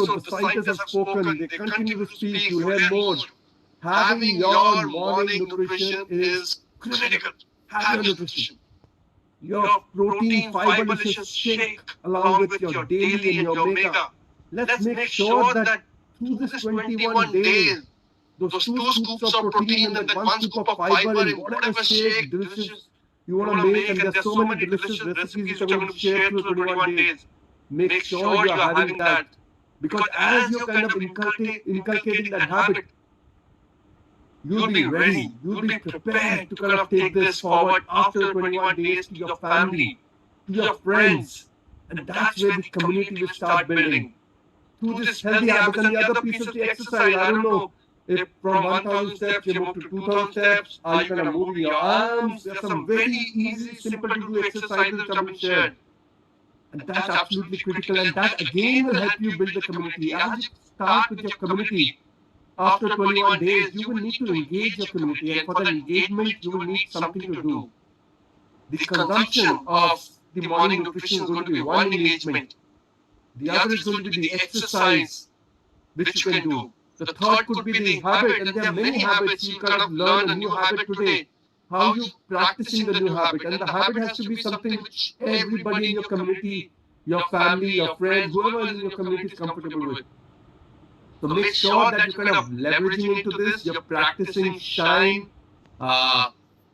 So the scientists have spoken, they continue to speak, you'll hear more. Having your morning nutrition is critical. Have your nutrition. Your protein, fiber delicious shake along with your daily and your omega. Let's make sure that through this 21 days, those 2 scoops of protein and that 1 scoop of fiber in whatever shake, delicious you want to make, and there's so many delicious recipes which I'm going to share through the 21 days. Make sure you are having that, because as you're kind of inculcating that habit, you'll be ready, you'll be prepared to kind of take this forward after 21 days to your family, to your friends, and that's where the community will start building through this healthy habits. And the other piece is the exercise. I don't know if from 1,000 steps you move to 2,000 steps, are you kind of moving your arms? There's some very easy, simple to do exercises which have been shared. And that's absolutely critical. And that again will help you build the community. As you start with your community, after 21 days, you will need to engage your community. And for that engagement, you will need something to do. The consumption of the morning nutrition is going to be one engagement. The other is going to be the exercise which you can do. The third could be the habit, and there are many habits. You kind of learn a new habit today. How you practicing the new habit, and the habit has to be something which everybody in your community, your family, your friends, whoever is in your community is comfortable with. So make sure that you're kind of leveraging into this. You're practicing shine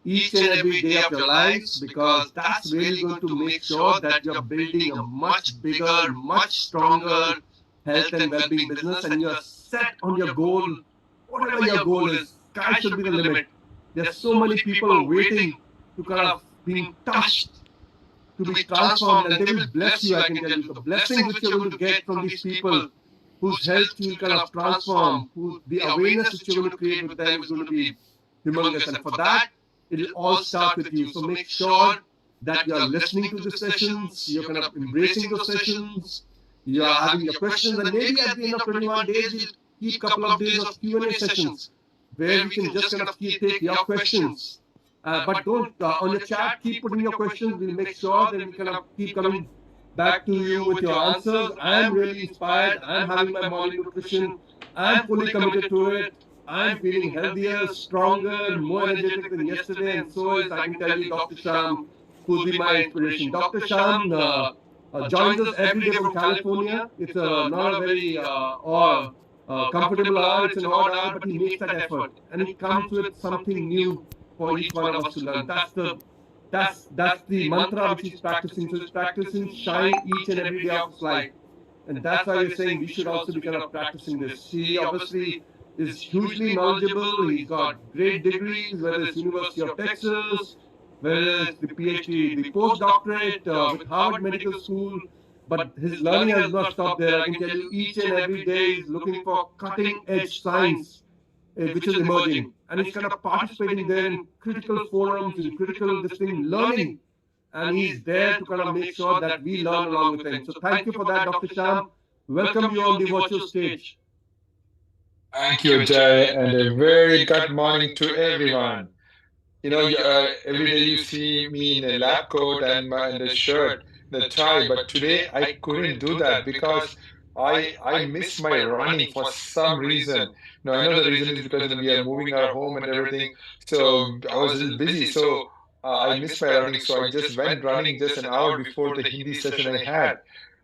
each and every day of your lives, because that's really going to make sure that you're building a much bigger, much stronger health and well-being business, and you're set on your goal. Whatever your goal is, sky should be the limit. There's so many people waiting to kind of being touched, to be transformed, and they will bless you. I can tell you the blessings which you're going to get from these people whose health you will kind of transform, who the awareness which you're going to create with them is going to be humongous. And for that, it'll all start with you. So make sure that you're listening to the sessions, you're kind of embracing those sessions, you are having your questions, and maybe at the end of 21 days, we'll keep a couple of days of Q&A sessions where we can just kind of take your questions. But don't, on your chat, keep putting your questions. We'll make sure that we kind of keep coming back to you with your answers. I'm really inspired. I'm having my morning nutrition. I'm fully committed to it. I'm feeling healthier, stronger, more energetic than yesterday. And so is, I can tell you, Dr. Sham, who'll be my inspiration. Dr. Sham joins us every day from California. It's not a very comfortable hour. It's an odd hour, but he makes that effort. And he comes with something new for each one of us to learn. That's the mantra which he's practicing. So he's practicing shine each and every day of his life. And that's why we're saying we should also be kind of practicing this. He obviously is hugely knowledgeable. He's got great degrees, whether it's University of Texas, whether it's the PhD, the postdoctorate with Harvard Medical School. But his learning has not stopped there. I can tell you, each and every day he's looking for cutting edge science which is emerging. And he's kind of participating there in critical forums, in critical this thing, learning. And he's there to kind of make sure that we learn along with him. So thank you for that, Dr. Sham. Welcome you on the virtual stage. Thank you, Jay, and a very good morning to everyone. Every day you see me in a lab coat and a shirt, the tie, but today I couldn't do that because I missed my running for some reason. No, I know the reason is because we are moving our home and everything, so I was a little busy, so I missed my running. So I just went running just an hour before the Hindi session I had,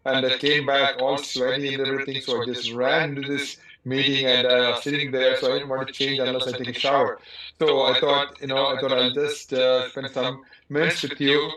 and I came back all sweaty and everything. So I just ran into this meeting and sitting there. So I didn't want to change unless I take a shower. So I thought I'll just spend some minutes with you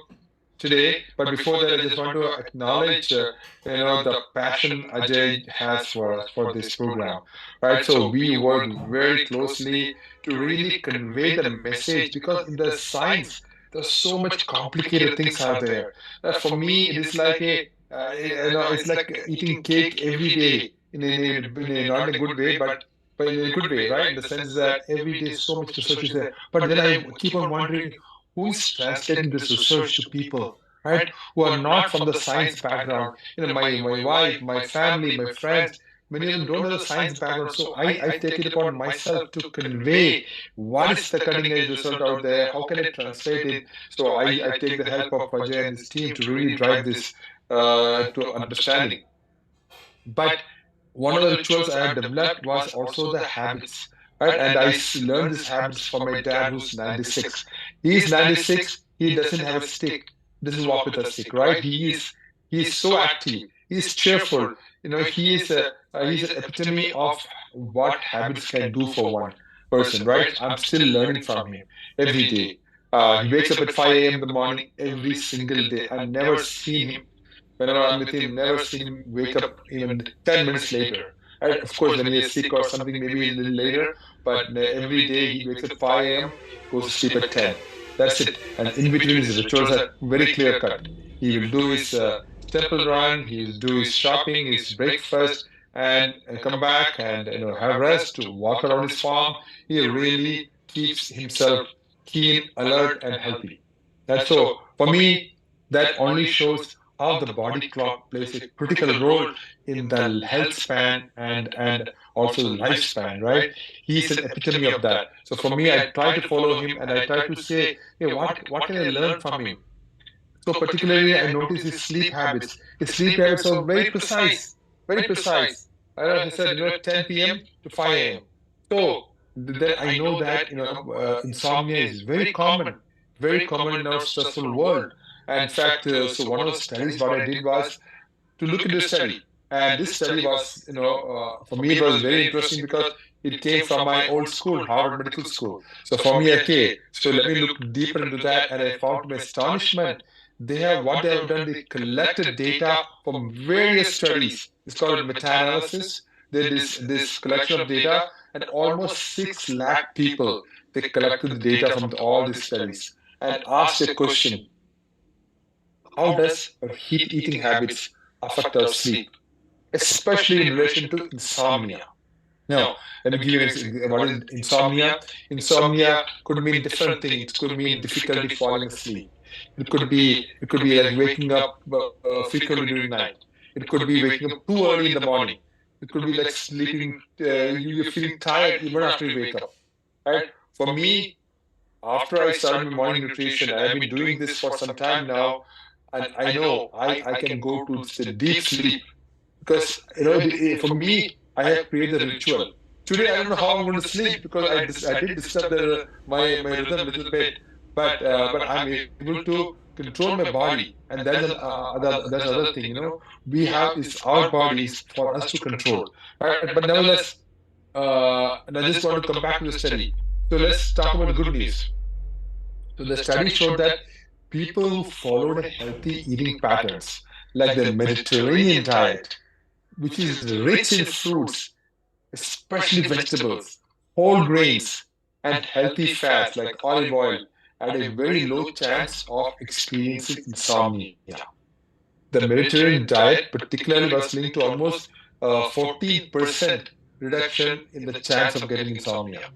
today. But before that, I just want to acknowledge, the passion Ajay has for us for this program, right? So we work very closely to really convey the message because in the science, there's so much complicated things out there. For me, it is like it's like eating cake every day not in a good way, but in a good way, right? In the sense that every day so much research is there. But then I keep on wondering who is translating this research to people, right? Who are not from the science background. My wife, my family, my friends, many of them don't have the science background. So I take it upon myself to convey what is the cutting edge result out there, how can I translate it. So I take the help of Ajay and his team to really drive this to understanding. But one of the rituals I have developed was also the habits, right? And learned these habits from my dad, who's 96. He's 96. He doesn't have a stick. Doesn't walk with a stick, right? He is so active. He's cheerful. He's an epitome of what habits can do for one person, right? I'm still learning from him every day. He wakes up at 5 a.m. in the morning every single day. I've never seen him whenever I'm with him, never seen him wake up even 10 minutes later. Right? Of course, when he is sick or something, maybe a little later, but every day he wakes at 5 a.m., goes to sleep at 10. That's it. And in between, his rituals are very clear cut. He will do his temple run, he'll do his shopping, his breakfast, and come back and have rest, to walk around his farm. He really keeps himself keen, alert, and healthy. That's so for me, that only shows how the body clock plays a critical role in the health span and also the lifespan, right? He's an epitome of that. So for me, I try to follow him and I try to say, hey, what can I learn from him? So particularly, I notice his sleep habits. His sleep habits are very precise, very precise. He said, 10 p.m. to 5 a.m. So then I know that insomnia is very common in our stressful world. And in fact, so one of the studies what I did was to look into the study. And this study was, for me, it was very interesting because it came from my old school, Harvard Medical School. So for me, okay, so let me look deeper into that. And I found to my astonishment, what they have done, they collected data from various studies. It's called meta-analysis. They did this collection of data, and almost 6 lakh people, they collected the data from all these studies and asked a question: how does our heat eating habits affect our sleep, especially in relation to insomnia? Now, let me give you an example. What is insomnia? Insomnia could mean different things. It could mean difficulty falling asleep. It could be like waking up frequently during night. It could be waking up too early in the morning. It could be like sleeping. You're feeling tired even after you wake up. Right? For me, after I started my morning nutrition, I have been doing this for some time now, and I know I can go to the deep sleep because for me, I have created a ritual. Today I don't know how I'm going to sleep because I did disturb my rhythm a little bit, but I'm able to control my body, and that's another thing. We have is our bodies for us to control. Right? But nevertheless, and I just want to come back to the study. So let's talk about the good news. So the study showed that people who followed healthy eating patterns, like the Mediterranean diet, which is rich in fruits, especially vegetables, whole grains, and healthy fats like olive oil, had a very low chance of experiencing insomnia. The Mediterranean diet, particularly, was linked to almost 14% reduction in the chance of getting insomnia.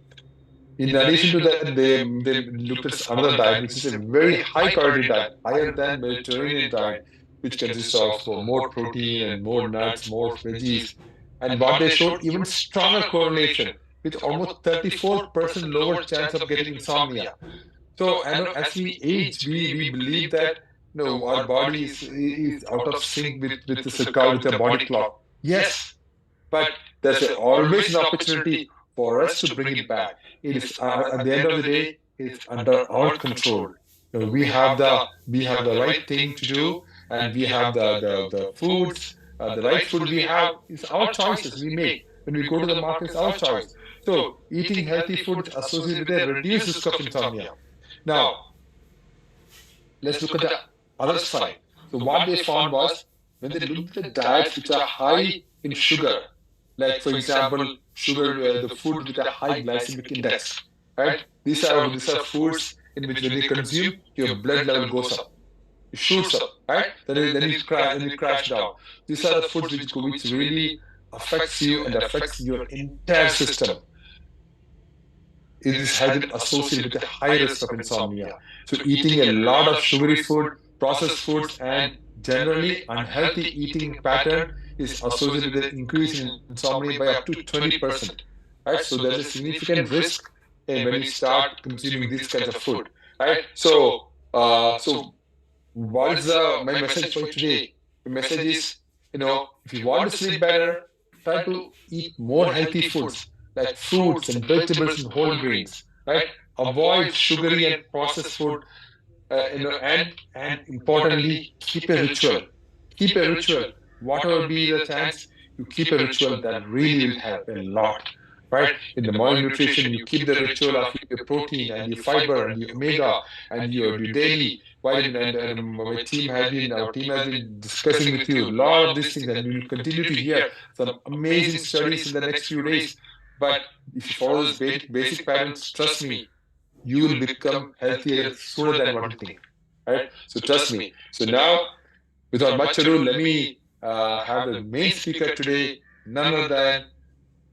In addition to that, they looked at another diet, which is a very high calorie diet, higher than Mediterranean diet, which consists of more protein and more nuts, more veggies. And what they showed, even stronger correlation with almost 34% lower chance of getting insomnia. So, and as we age, we believe that our body is out of sync with the circle, with the body clock. Yes, but there's always an opportunity for us to bring it back. It is at the end of the day, it's under our control. We have the right thing to do, and we have the foods, the right food we have is our choices we make. When we go to the market, it's our choice. So eating healthy food is associated with a reduced risk of insomnia. Now, let's look at the other side. So what they found was when they looked at the diets which are high in sugar, like for example, sugar, the food with a high glycemic index, right? These are foods in which when you consume, your blood level goes up, it shoots up, right? Then it crash down. These are the foods which really affects you and affects your entire system. It has been associated with a high risk of insomnia. So eating a lot of sugary food, processed foods, and generally unhealthy eating pattern is associated with an increase in insomnia by up to 20%. Right? So there's a significant risk when you start consuming these kinds of food. Right? So what is my message for you today? The message is, if you want to sleep better, try to eat more healthy foods like fruits and vegetables and whole grains, right? Avoid sugary and processed food, and importantly, keep a ritual. Keep a ritual. Whatever be the chance, you keep a ritual that really will help a lot, right? In the morning nutrition, you keep the ritual of your protein and your fiber and your omega and your daily vitamin. And our team has been discussing with you a lot of these things, and you will continue to hear some amazing studies in the next few days. But if you follow those basic patterns, trust me, you will become healthier sooner than what you think. Right? So trust me. So now, without much ado, let me have the main speaker today, none other than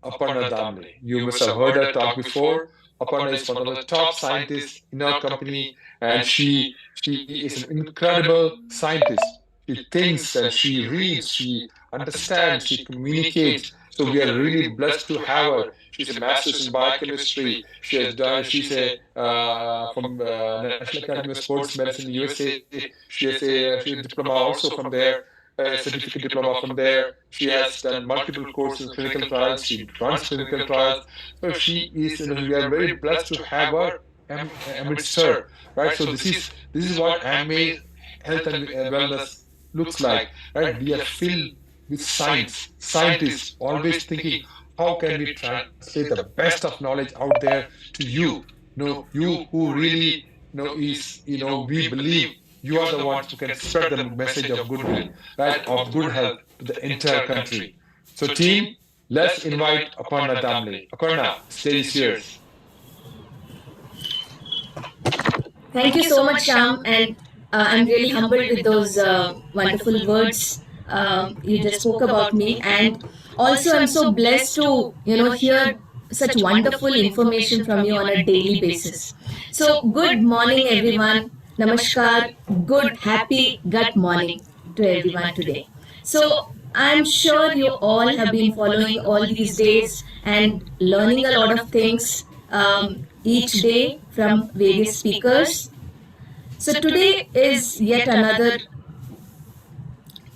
Aparna Damle. You must have heard her talk before. Aparna is one of the top scientists in our company, and she is an incredible scientist. She thinks and she reads, she understands, she communicates. So we are really blessed to have her. She's a master's in biochemistry. She's a from National Academy of Sports Medicine, USA. She has a diploma also from there, a certificate diploma from there. She has done multiple courses in clinical trials. She runs clinical trials. So she is, we are very blessed to have her amidst her, right? So this is what AMA Health and Wellness looks like, right? We are filled with science, scientists always thinking, how can we translate the best of knowledge out there to you? You who really we believe you are the ones who can spread the message of goodwill, right, of good health to the entire country. So team, let's invite Aparna Damle. Aparna, stage is yours. Thank you so much, Sham, and I'm really humbled with those wonderful words you just spoke about me, and also I'm so blessed to hear such wonderful information from you on a daily basis. So good morning, everyone. Namaskar. Good, happy gut morning to everyone today. So I'm sure you all have been following all these days and learning a lot of things each day from various speakers. So today is yet another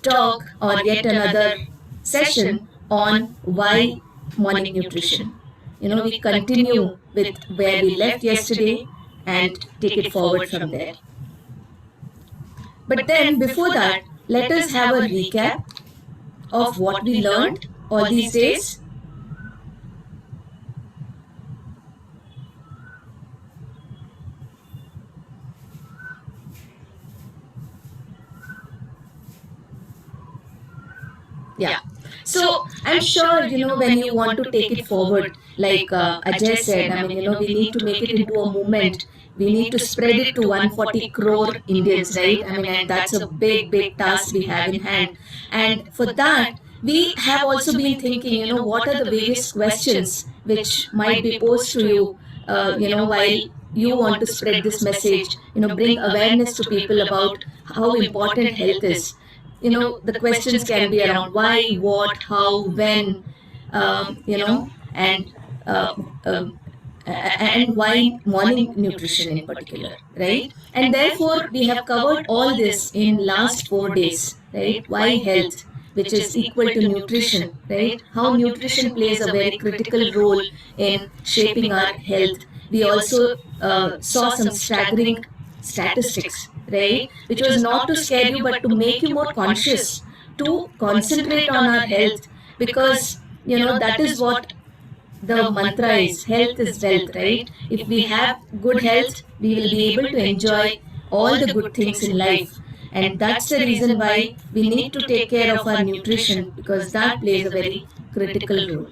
talk or yet another session on why morning nutrition. We continue with where we left yesterday and take it forward from there. But then before that, let us have a recap of what we learned all these days. Yeah. So I'm sure, when you want to take it forward, like Ajay said, we need to make it into a movement. We need to spread it to 140 crore Indians, right? And that's a big, big task we have in hand. And for that, we have also been thinking, what are the various questions which might be posed to you, while you want to spread this message, bring awareness to people about how important health is. The questions can be around why, what, how, when, and why morning nutrition in particular, right? And therefore, we have covered all this in last 4 days, right? Why health, which is equal to nutrition, right? How nutrition plays a very critical role in shaping our health. We also saw some staggering statistics, right? Which was not to scare you, but to make you more conscious, to concentrate on our health, because that is what the mantra is. Health is wealth, right? If we have good health, we will be able to enjoy all the good things in life. And that's the reason why we need to take care of our nutrition, because that plays a very critical role.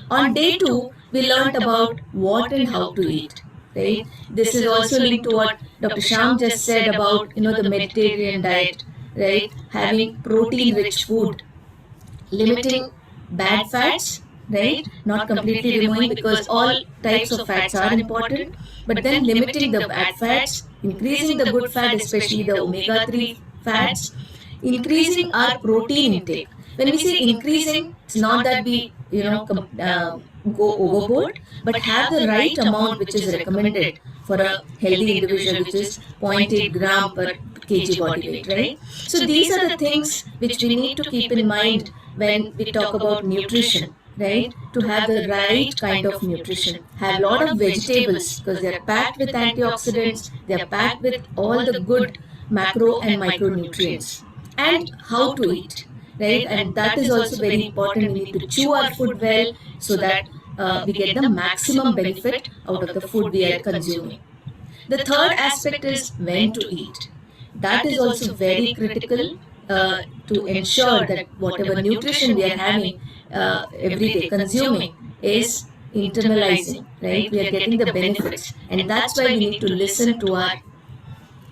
On day 2, we learned about what and how to eat. Right? This is also linked to what Dr. Sham just said about the Mediterranean diet, right? Having protein-rich food, limiting bad fats, right? Not completely removing, because all types of fats are important, but then limiting the bad fats, increasing the good fat, especially the omega-3 fats, increasing our protein intake. When we say increasing, it's not that we go overboard, but have the right amount which is recommended for a healthy individual, which is 0.8 gram per kg body weight, right? So these are the things which we need to keep in mind when we talk about nutrition, right? To have the right kind of nutrition. Have a lot of vegetables because they are packed with antioxidants, they are packed with all the good macro and micronutrients. And how to eat, right? And that is also very important. We need to chew our food well so that we get the maximum benefit out of the food we are consuming. The third aspect is when to eat. That is also very critical to ensure that whatever nutrition we are having every day, consuming, is internalizing, right? We are getting the benefits. And that's why we need to listen to our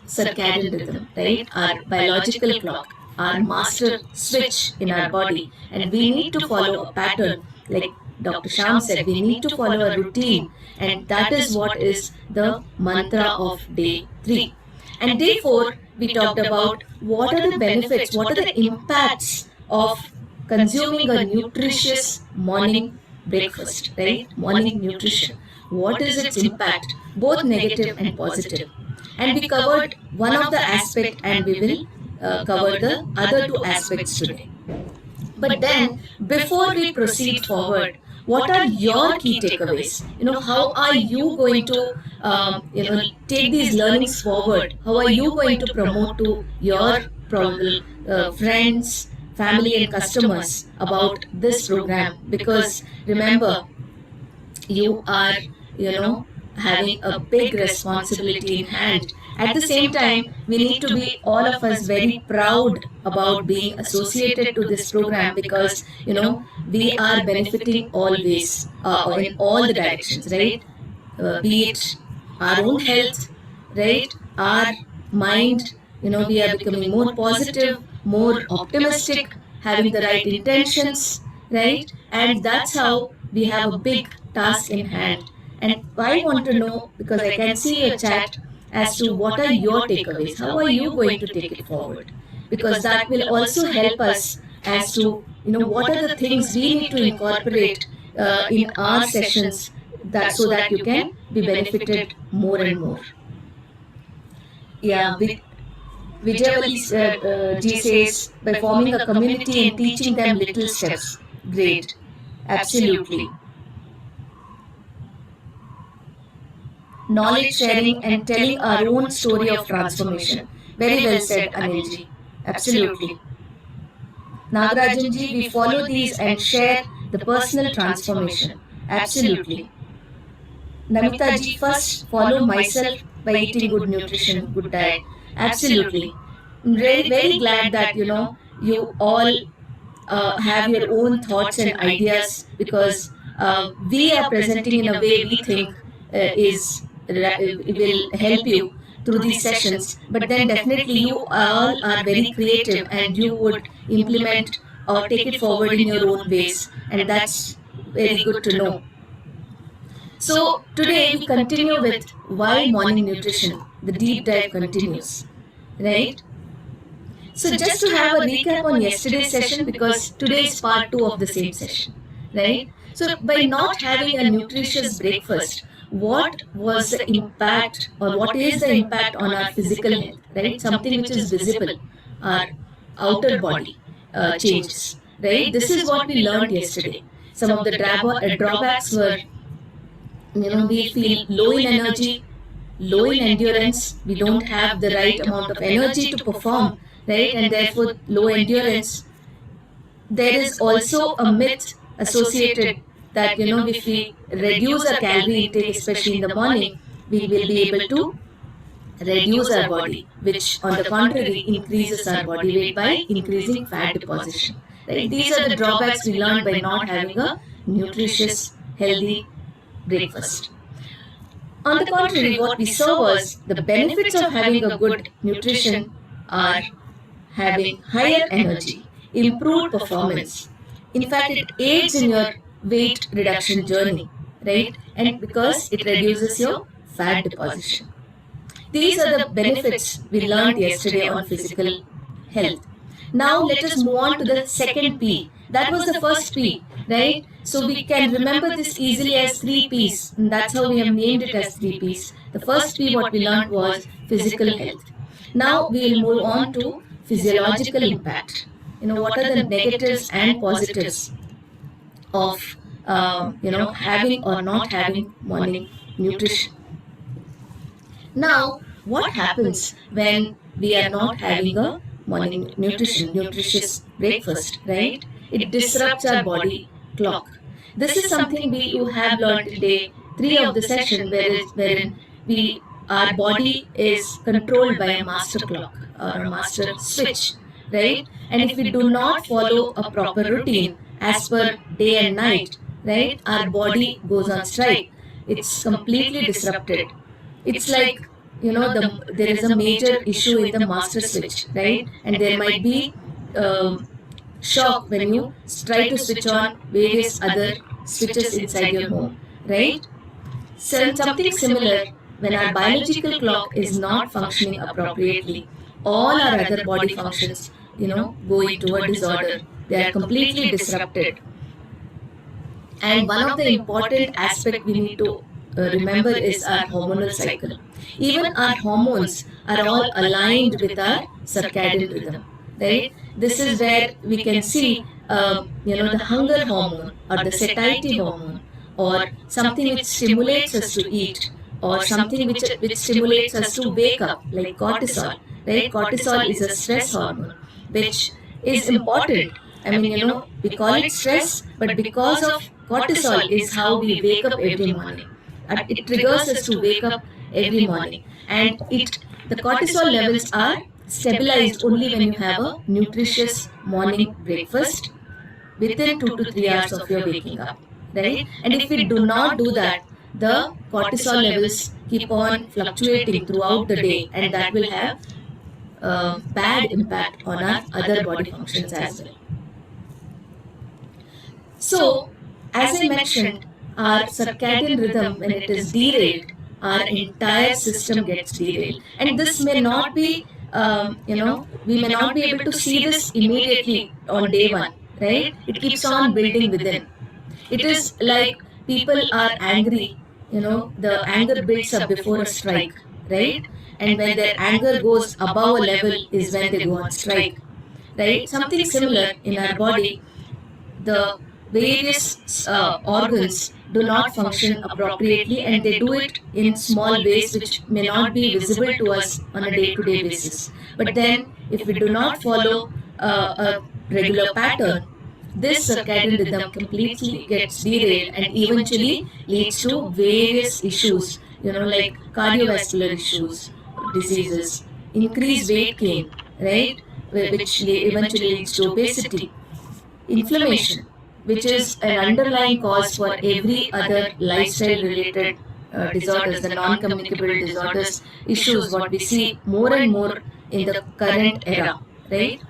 circadian rhythm, right? Our biological clock, our master switch in our body. And we need to follow a pattern, like Dr. Sham said, we need to follow a routine. And that is what is the mantra of day 3. And day 4, we talked about what are the benefits, what are the impacts of consuming a nutritious morning breakfast, right? Morning nutrition. What is its impact, both negative and positive? And we covered one of the aspect, and we will cover the other 2 aspects today. But then, before we proceed forward, what are your key takeaways? How are you going to, take these learnings forward? How are you going to promote to your probable friends, family, and customers about this program? Because remember, you are, having a big responsibility in hand. At the same time, we need to be, all of us, very proud about being associated to this program because, we are benefiting always in all the directions, right? Be it our own health, right? Our mind, we are becoming more positive, more optimistic, having the right intentions, right? And that's how we have a big task in hand. And I want to know, because I can see your chat, as to what are your takeaways? How are you going to take it forward? Because that will also help us as to, what are the things we need to incorporate in our sessions so that you can be benefited more and more. Yeah, Vijayavali G says, by forming a community and teaching them little steps. Great. Absolutely. Knowledge sharing and telling our own story of transformation. Very well said, Anilji. Absolutely. Nagarajanji, we follow these and share the personal transformation. Absolutely. Namitaji, first follow myself by eating good nutrition, good diet. Absolutely. Very, very glad that, you all have your own thoughts and ideas, because we are presenting in a way we think will help you through these sessions. But then definitely you all are very creative and you would implement or take it forward in your own ways, and that's very good to know. So today we continue with why morning nutrition. The deep dive continues, right? So just to have a recap on yesterday's session, because today is part 2 of the same session, right? So by not having a nutritious breakfast, what was the impact, or what is the impact on our physical health, right? Something which is visible, our outer body changes, right? This is what we learned yesterday. Some of the drawbacks were, we feel low in energy, low in endurance, we don't have the right amount of energy to perform, right? And therefore low endurance. There is also a myth associated that, if we reduce our calorie intake, especially in the morning, we will be able to reduce our body, which on the contrary increases our body weight by increasing fat deposition. Right? These are the drawbacks we learned by not having a nutritious, healthy breakfast. On the contrary, what we saw was the benefits of having a good nutrition are having higher energy, improved performance. In fact, it aids in your weight reduction journey, right? And because it reduces your fat deposition. These are the benefits we learned yesterday on physical health. Now let us move on to the second P, That was the first P, right? So we can remember this easily as 3 Ps. And that's how we have named it as 3 Ps. The first P what we learned was physical health. Now we will move on to physiological impact. What are the negatives and positives of having or not having morning nutrition? Now, what happens when we are not having a morning nutritious breakfast, right? It disrupts our body clock. This is something you have learned in day 3 of the session, wherein our body is controlled by a master clock or a master switch, right? And if we do not follow a proper routine as per day and night, right, our body goes on strike. It's completely disrupted. It's like, there is a major issue in the master switch, right? And there might be shock when you try to switch on various other switches inside your home, right? So something similar, when our biological clock is not functioning appropriately, all our other body functions, go into a disorder. They are completely disrupted. And one of the important aspects we need to remember is our hormonal cycle. Even our hormones are all aligned with our circadian rhythm, right? This is where we can see, the hunger hormone or the satiety hormone, or something which stimulates us to eat, or something which stimulates us to wake up, like cortisol, right? Cortisol is a stress hormone, which is important. I mean, we call it stress, but because of cortisol is how we wake up every morning. It triggers us to wake up every morning. And the cortisol levels are stabilized only when you have a nutritious morning breakfast within 2 to 3 hours of your waking up, right? And if we do not do that, the cortisol levels keep on fluctuating throughout the day, and that will have bad impact on our other body functions as well. So, as I mentioned, our circadian rhythm, when it is derailed, our entire system gets derailed. And this may not be, we may not be able to see this immediately on day 1, right? It keeps on building within. It is like people are angry, the anger builds up before a strike, right? And when their anger goes above a level is when they go on strike, right? Something similar in our body, the various organs do not function appropriately, and they do it in small ways which may not be visible to us on a day-to-day basis. But then, if we do not follow a regular pattern, this circadian rhythm completely gets derailed and eventually leads to various issues, like cardiovascular issues, diseases, increased weight gain, right, which eventually leads to obesity, inflammation, which is an underlying cause for every other lifestyle related disorders, the non-communicable disorders issues, what we see more and more in the current era, right?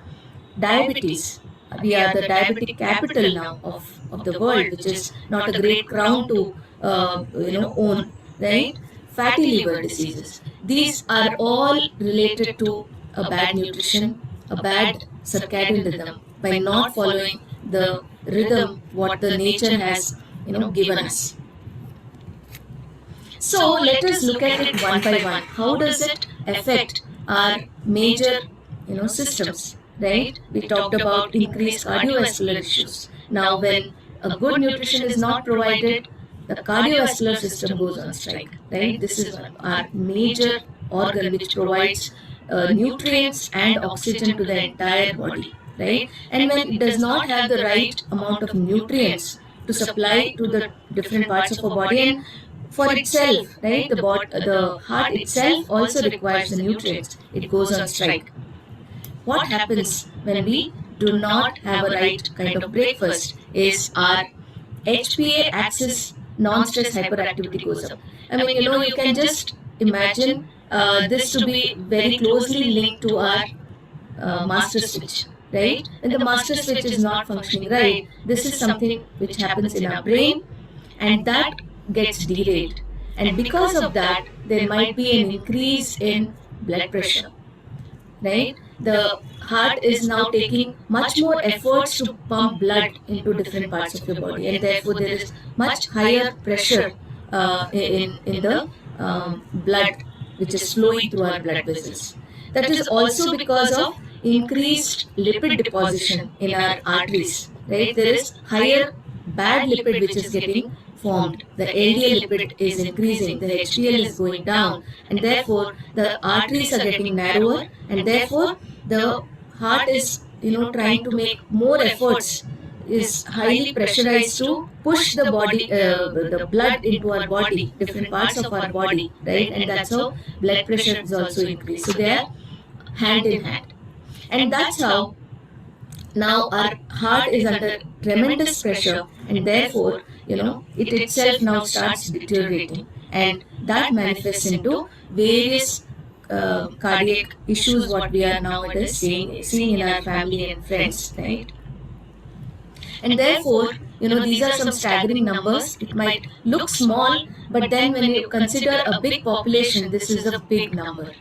Diabetes. We are the diabetic capital now of the world, which is not a great crown to own, right? Fatty liver diseases. These are all related to a bad nutrition, a bad circadian rhythm, by not following the rhythm what the nature has given us. So let us look at it one by one. How does it affect our major systems, right? We talked about increased cardiovascular issues. Now when a good nutrition is not provided, the cardiovascular system goes on strike, right? This is our major organ which provides nutrients and oxygen to the entire body, right? And when it does not have the right amount of nutrients to supply to the different parts of our body, and for itself, right, the heart itself also requires the nutrients, it goes on strike. What happens when we do not have a right kind of breakfast is our HPA axis, non-stress hyperactivity, goes up. I mean, you can just imagine this to be very closely linked to our master switch, right? When the master switch is not functioning right, this is something which happens in our brain, and that gets derailed. And because of that, there might be an increase in blood pressure, right? the heart is now taking much more efforts to pump blood into different parts of your body, and therefore there is much higher pressure in the blood which is flowing through our blood vessels. That is also because of increased lipid deposition in our arteries, right? There is higher bad lipid which is getting formed. The LDL lipid is increasing, the HDL is going down, and therefore the arteries are getting narrower, and therefore the heart is trying to make more efforts, is highly pressurized to push the body, the blood into our body, different parts of our body, right? And that's how blood pressure is also increased. So they are hand in hand, and that's how now our heart is under tremendous pressure, and therefore it itself now starts deteriorating, and that manifests into various cardiac issues what we are nowadays seeing in our family and friends, right? And therefore these are some staggering numbers. It might look small, but then when you consider a big population, this is a big number.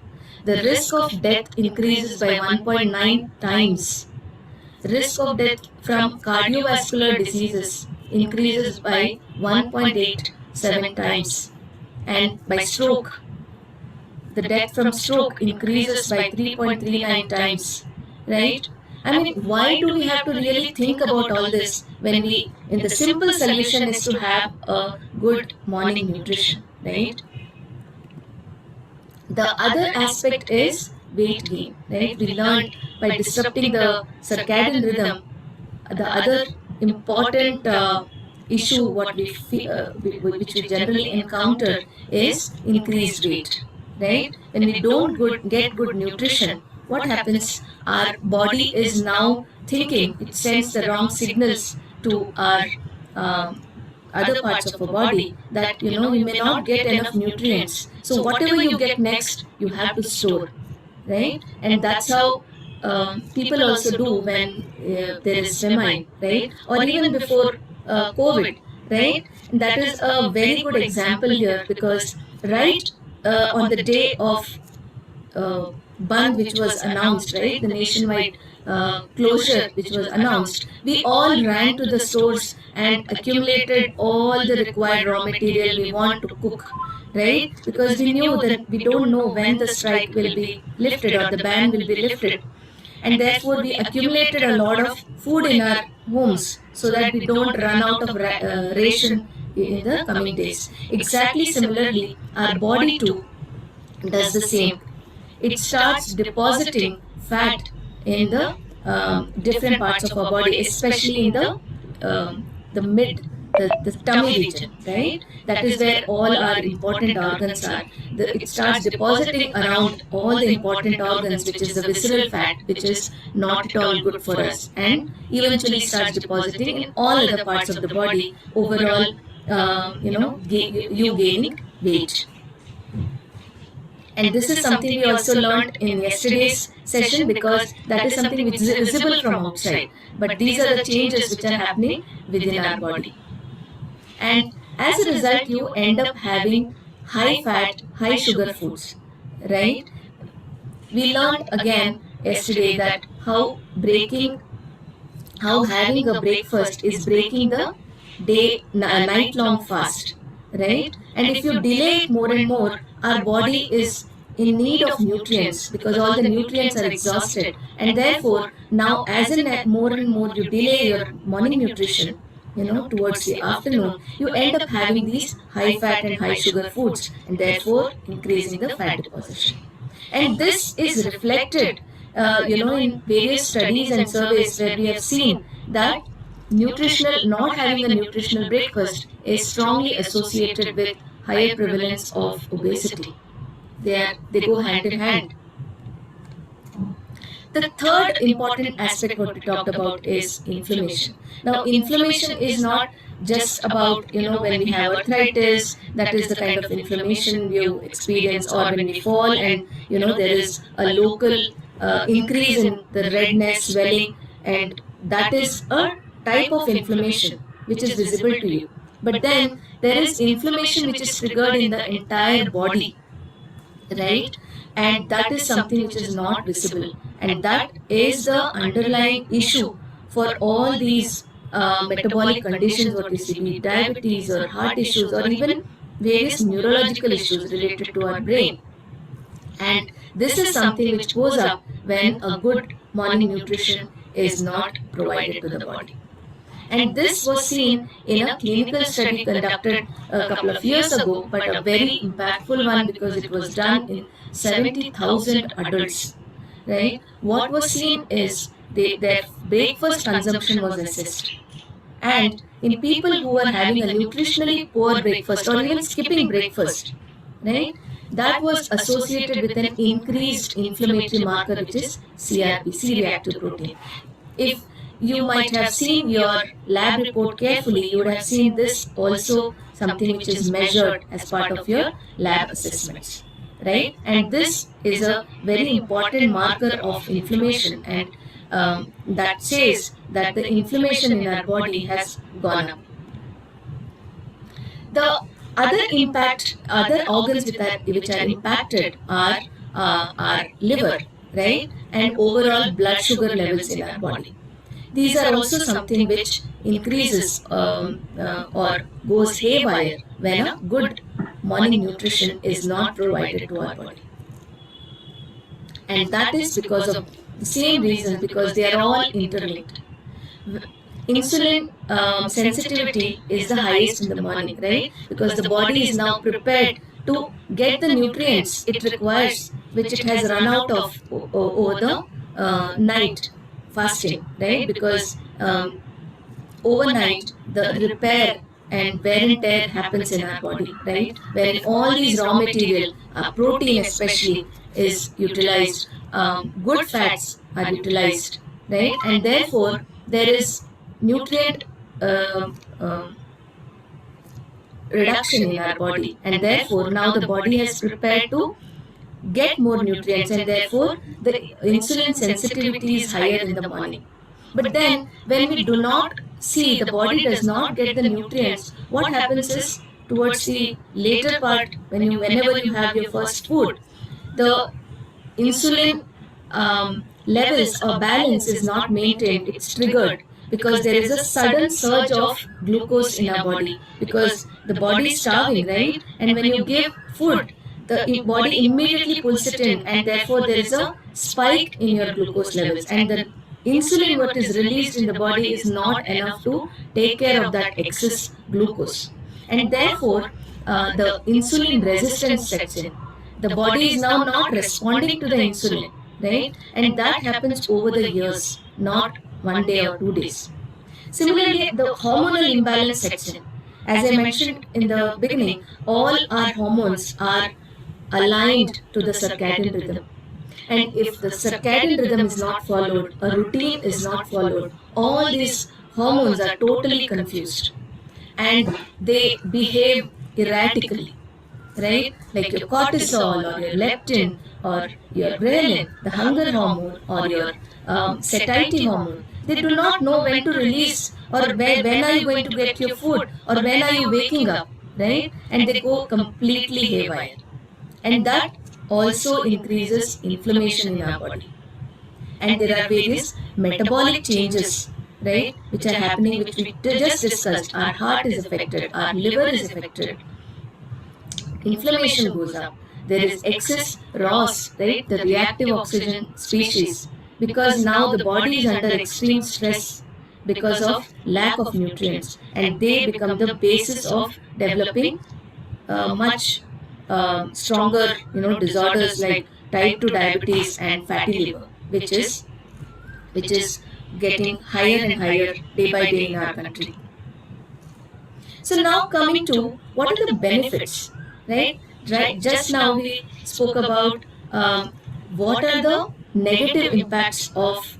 The risk of death increases by 1.9 times. Risk of death from cardiovascular diseases increases by 1.87 times, and by stroke, the death from stroke increases by 3.39 times, right? I mean, why do we have to really think about all this when the simple solution is to have a good morning nutrition, right? The other aspect is weight gain, right? We learned by disrupting the circadian rhythm. The other important issue what which we generally encounter is increased weight, right? When we don't get good nutrition, what happens? Our body is now thinking, it sends the wrong signals to our other parts of our body that we may not get enough nutrients. So whatever you get next, you have to store, right? And that's how people also do when there is famine, right? Or even before COVID, right? And that is a very good example here, because right on the day of Bandh which was announced, right? The nationwide closure which was announced, we all ran to the stores and accumulated all the required raw material we want to cook, right? Because we knew that we don't know when the strike will be lifted or the ban will be lifted. And therefore we accumulated a lot of food in our homes so that we don't run out of ration in the coming days. Exactly similarly, our body too does the same. It starts depositing fat in the different parts of our body, especially in the mid, the tummy region, right? That is where all our important organs are. It starts depositing around all the important organs, which is the visceral fat, which is not at all good for us, and eventually starts depositing in all other parts of the body. Overall, you gaining weight. And this is something we also learned in yesterday's session, because that is something which is visible from outside. But these are the changes which are happening within our body. And as a result, you end up having high fat, high sugar foods, right? We learned again yesterday that how having a breakfast is breaking the night long fast, right? And if you delay it more and more, our body is in need of nutrients, because all the nutrients are exhausted, and therefore now as in more and more you delay your morning nutrition, towards the afternoon, you end up having these high fat and high sugar foods, and therefore increasing the fat deposition. And this is reflected in various studies and surveys where we have seen that not having a nutritional breakfast is strongly associated with higher prevalence of obesity. They go hand in hand. The third important aspect what we talked about is inflammation. Now, inflammation is not just about, when we have arthritis, that is the kind of inflammation you experience, or when we fall and, there is a local increase in the redness, swelling, and that is a type of inflammation which is visible to you. But then there is inflammation which is triggered in the entire body, right? And that is something which is not visible. and that is the underlying issue for all these metabolic conditions, what you see, be it diabetes or heart issues or even various neurological issues related to our brain. And this is something which goes up when a good morning nutrition is not provided to the body. And this was seen in a clinical study conducted a couple of years ago, but a very impactful one because it was done in 70,000 adults. Right? What was seen is their breakfast consumption was assessed. And in people who were having a nutritionally poor breakfast or even skipping breakfast, right, that was associated with an increased inflammatory marker, which is CRP, C-reactive protein. If you might have seen your lab report carefully, you would have seen this also something which is measured as part of your lab assessments, right? And this is a very important marker of inflammation, and that says that the inflammation in our body has gone up. The other organs which are impacted are our liver, right? And overall blood sugar levels in our body. These are also something which increases or goes haywire when a good morning nutrition is not provided to our body. And that is because of the same reasons, because they are all interlinked. Insulin sensitivity is the highest in the morning, right? Because the body is now prepared to get the nutrients it requires, which it has run out of over the night fasting, right? Because overnight the repair and wear and tear happens in our body, right? When all these raw material, protein especially, is utilized, good fats are utilized, right? And therefore there is nutrient reduction in our body, and therefore now the body has prepared to get more nutrients, and therefore the insulin sensitivity is higher in the morning. But then when we do not see, the body does not get the nutrients, what happens is towards the later part, whenever you have your first food, the insulin levels or balance is not maintained, it's triggered, because there is a sudden surge of glucose in our body, because the body is starving, right? And when you give food, the body immediately pulls it in, and therefore there is a spike in your glucose levels, and the insulin what is released in the body is not enough to take care of that excess glucose, and therefore the insulin resistance sets in. The body is now not responding to the insulin, right? And that happens over the years, not one day or 2 days. Similarly, the hormonal imbalance sets in. As I mentioned in the beginning, all our hormones are aligned to the circadian rhythm. And if the circadian rhythm is not followed, a routine is not followed, all these hormones are totally confused and they behave erratically, right? Like your cortisol or your leptin or your ghrelin, the hunger hormone, or your satiety hormone. They do not know when to release, or when are you going to get your food, or when are you waking up, right? And they go completely haywire. And that also increases inflammation in our body. And there are various metabolic changes, right, which are happening, which we just discussed. Our heart is affected, our liver is affected, inflammation goes up, there is excess ROS, right, the reactive oxygen species, because now the body is under extreme stress because of lack of nutrients, and they become the basis of developing much stronger, disorders like type 2 diabetes and fatty liver, which is getting higher and higher day by day in our country. So now coming to what are the benefits, right? Just now we spoke about what are the negative impacts of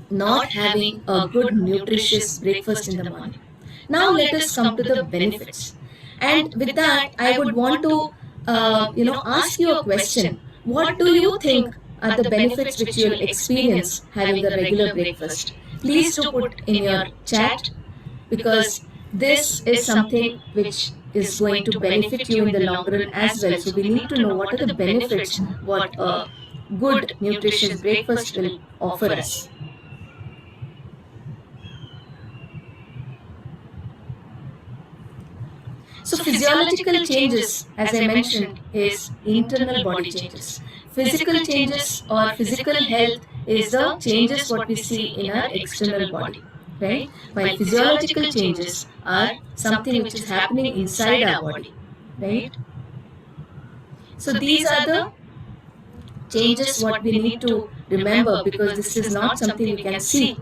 not having a good nutritious breakfast in the morning. Now let us come to the benefits. And with that, I would want to, ask you a question. What do you think are the benefits which you'll experience having a regular breakfast? Please do put in your chat, because this is something which is going to benefit you in the long run as well. So we need to know what are the benefits what a good nutritious breakfast will offer us. So physiological changes, as I mentioned, is internal body changes. Physical changes or physical health is the changes what we see in our external body, right? While physiological changes are something which is happening inside our body, right? So these are the changes what we need to remember, because this is not something we can see,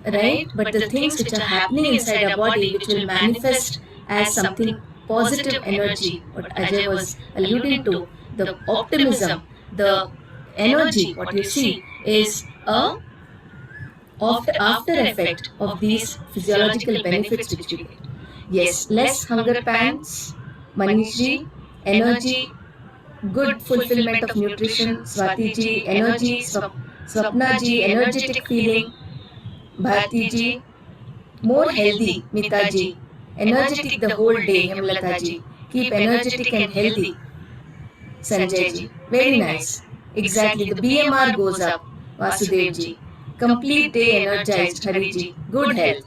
right? But the things which are happening inside our body, which will manifest as something positive energy, what Ajay was alluding to, the optimism, the energy, what you see is a after effect of these physiological benefits which we get. Yes, less hunger pangs, Manishji, energy, good fulfillment of nutrition, Swatiji, energy, Swapnaji, energetic feeling, Bhartiji, more healthy, Mitaji, energetic the whole day, Hemlataji, keep energetic and healthy, Sanjayji, very nice. Exactly, the BMR goes up, Vasudevji, complete day energized, Hariji, good health,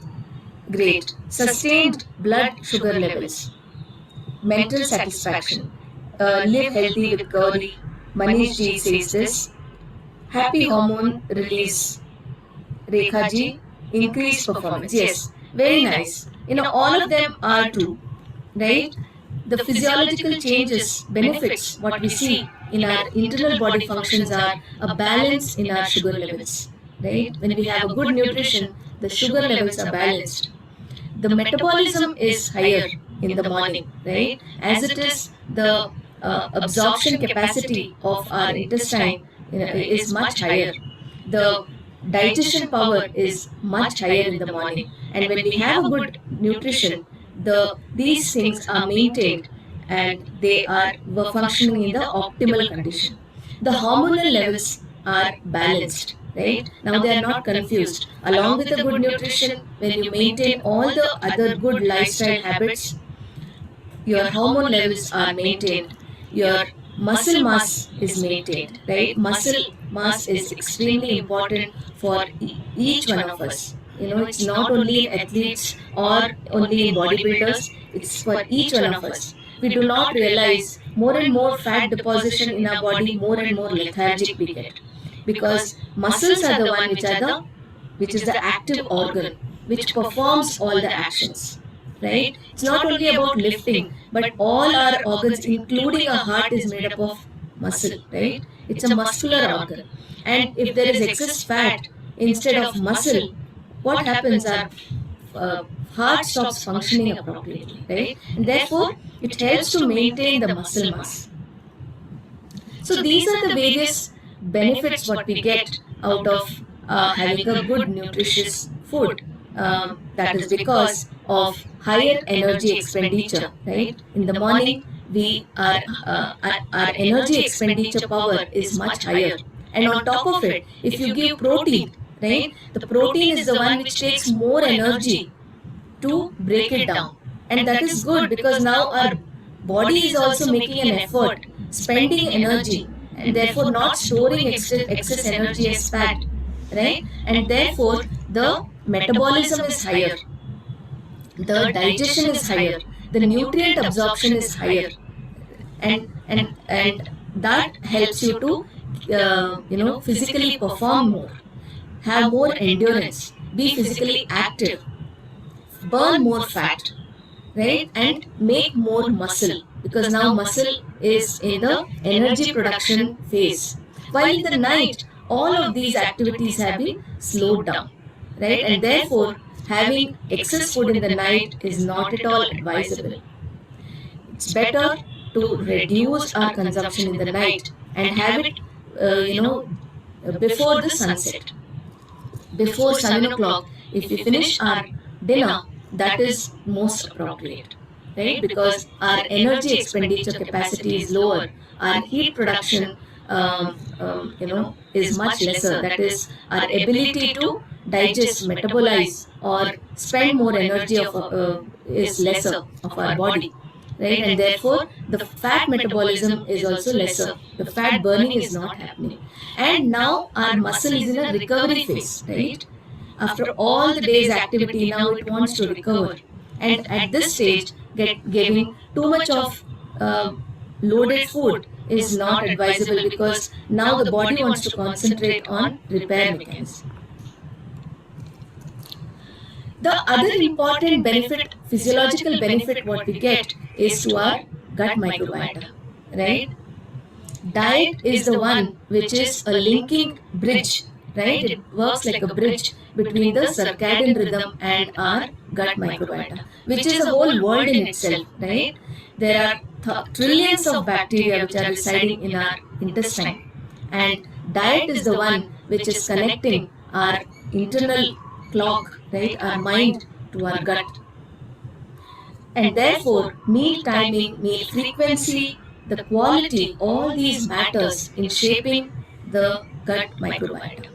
great, sustained blood sugar levels, mental satisfaction, live healthy with Gauri, Manishji says this, happy hormone release, Rekhaji, increased performance. Yes, very nice. All of them are true, right? The physiological changes, benefits, what we see in our internal body functions are a balance in our sugar levels, right? When we have a good nutrition, the sugar levels are balanced. The metabolism is higher in the morning, right? As it is, the absorption capacity of our intestine is much higher. The digestion power is much higher in the morning, and when we have a good nutrition, these things are maintained and they are functioning in the optimal condition. The hormonal levels are balanced, right? Now they are not confused. Along with the good nutrition, when you maintain all the other good lifestyle habits, your hormone levels are maintained, your muscle mass is maintained, right? Muscle mass is extremely important for each one of us. It's not only in athletes or only in bodybuilders, it's for each one of us. We do not realize more and more fat deposition in our body, more and more lethargic we get, because muscles are the one which is the active organ which performs all the actions, right? It's not only about lifting, but all our organs, including our heart, is made up of muscle, right? It's a muscular organ. And if there is excess fat instead of muscle, what happens? Our heart stops functioning appropriately, right? And therefore, it helps to maintain the muscle mass. So these are the various benefits what we get out of having a good nutritious food. That is because of higher energy expenditure, right? In the morning, our energy expenditure power is much higher. And on top of it, if you give protein, right, the protein is the one which takes more energy to break it down. And that is good, because now our body is also making an effort, spending energy, and therefore not storing excess energy as fat, right? And therefore the metabolism is higher, the digestion is higher, the nutrient absorption is higher, and that helps you to physically perform more, have more endurance, be physically active, burn more fat, right? And make more muscle, because now muscle is in the energy production phase. While in the night, all of these activities have been slowed down, right? And therefore, having excess food in the night is not at all advisable. It's better to reduce our consumption in the night and have it, before the sunset. Before 7 o'clock, if we finish our dinner, that is most appropriate, right? Because our energy expenditure capacity is lower, our heat production, is much lesser. That is, our ability to digest, metabolize, or spend more energy is lesser of our body. right? And therefore, the fat metabolism is also lesser. The fat burning is not happening. And now our muscle is in a recovery phase, right? After all the day's activity, now it wants to recover. And at this stage, giving too much of loaded food is not advisable because now the body wants to concentrate on repair mechanism. The other important benefit, physiological benefit what we get is to our gut microbiota, right? Diet is the one which is a linking bridge, right? It works like a bridge between the circadian rhythm and our gut microbiota, which is a whole world in itself, right? There are trillions of bacteria which are residing in our intestine, and diet is the one which is connecting our internal clock, right, our mind to our gut. And therefore, meal timing, meal frequency, the quality, all these matters in shaping the gut microbiota.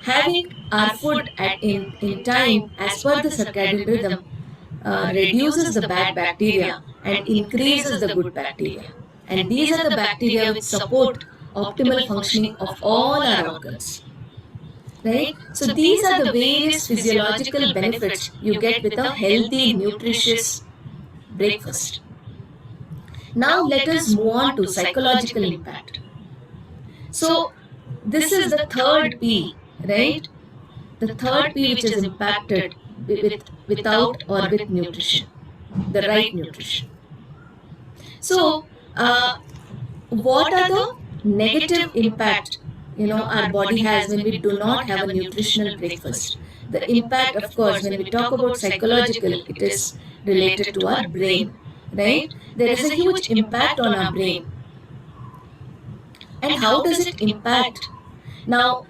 Having our food in time as per the circadian rhythm reduces the bad bacteria and increases the good bacteria. And these are the bacteria which support optimal functioning of all our organs. Right? So these are the various physiological benefits you get with a healthy, nutritious breakfast. Now let us move on to psychological impact. So this is the third P, right? The third P which is impacted without or with nutrition, the right nutrition. So what are the negative impact our body has when we do not have a nutritional breakfast? The impact, of course, when we talk about psychological, it is related to our brain, right? There is a huge impact on our brain. And how does it impact? Now,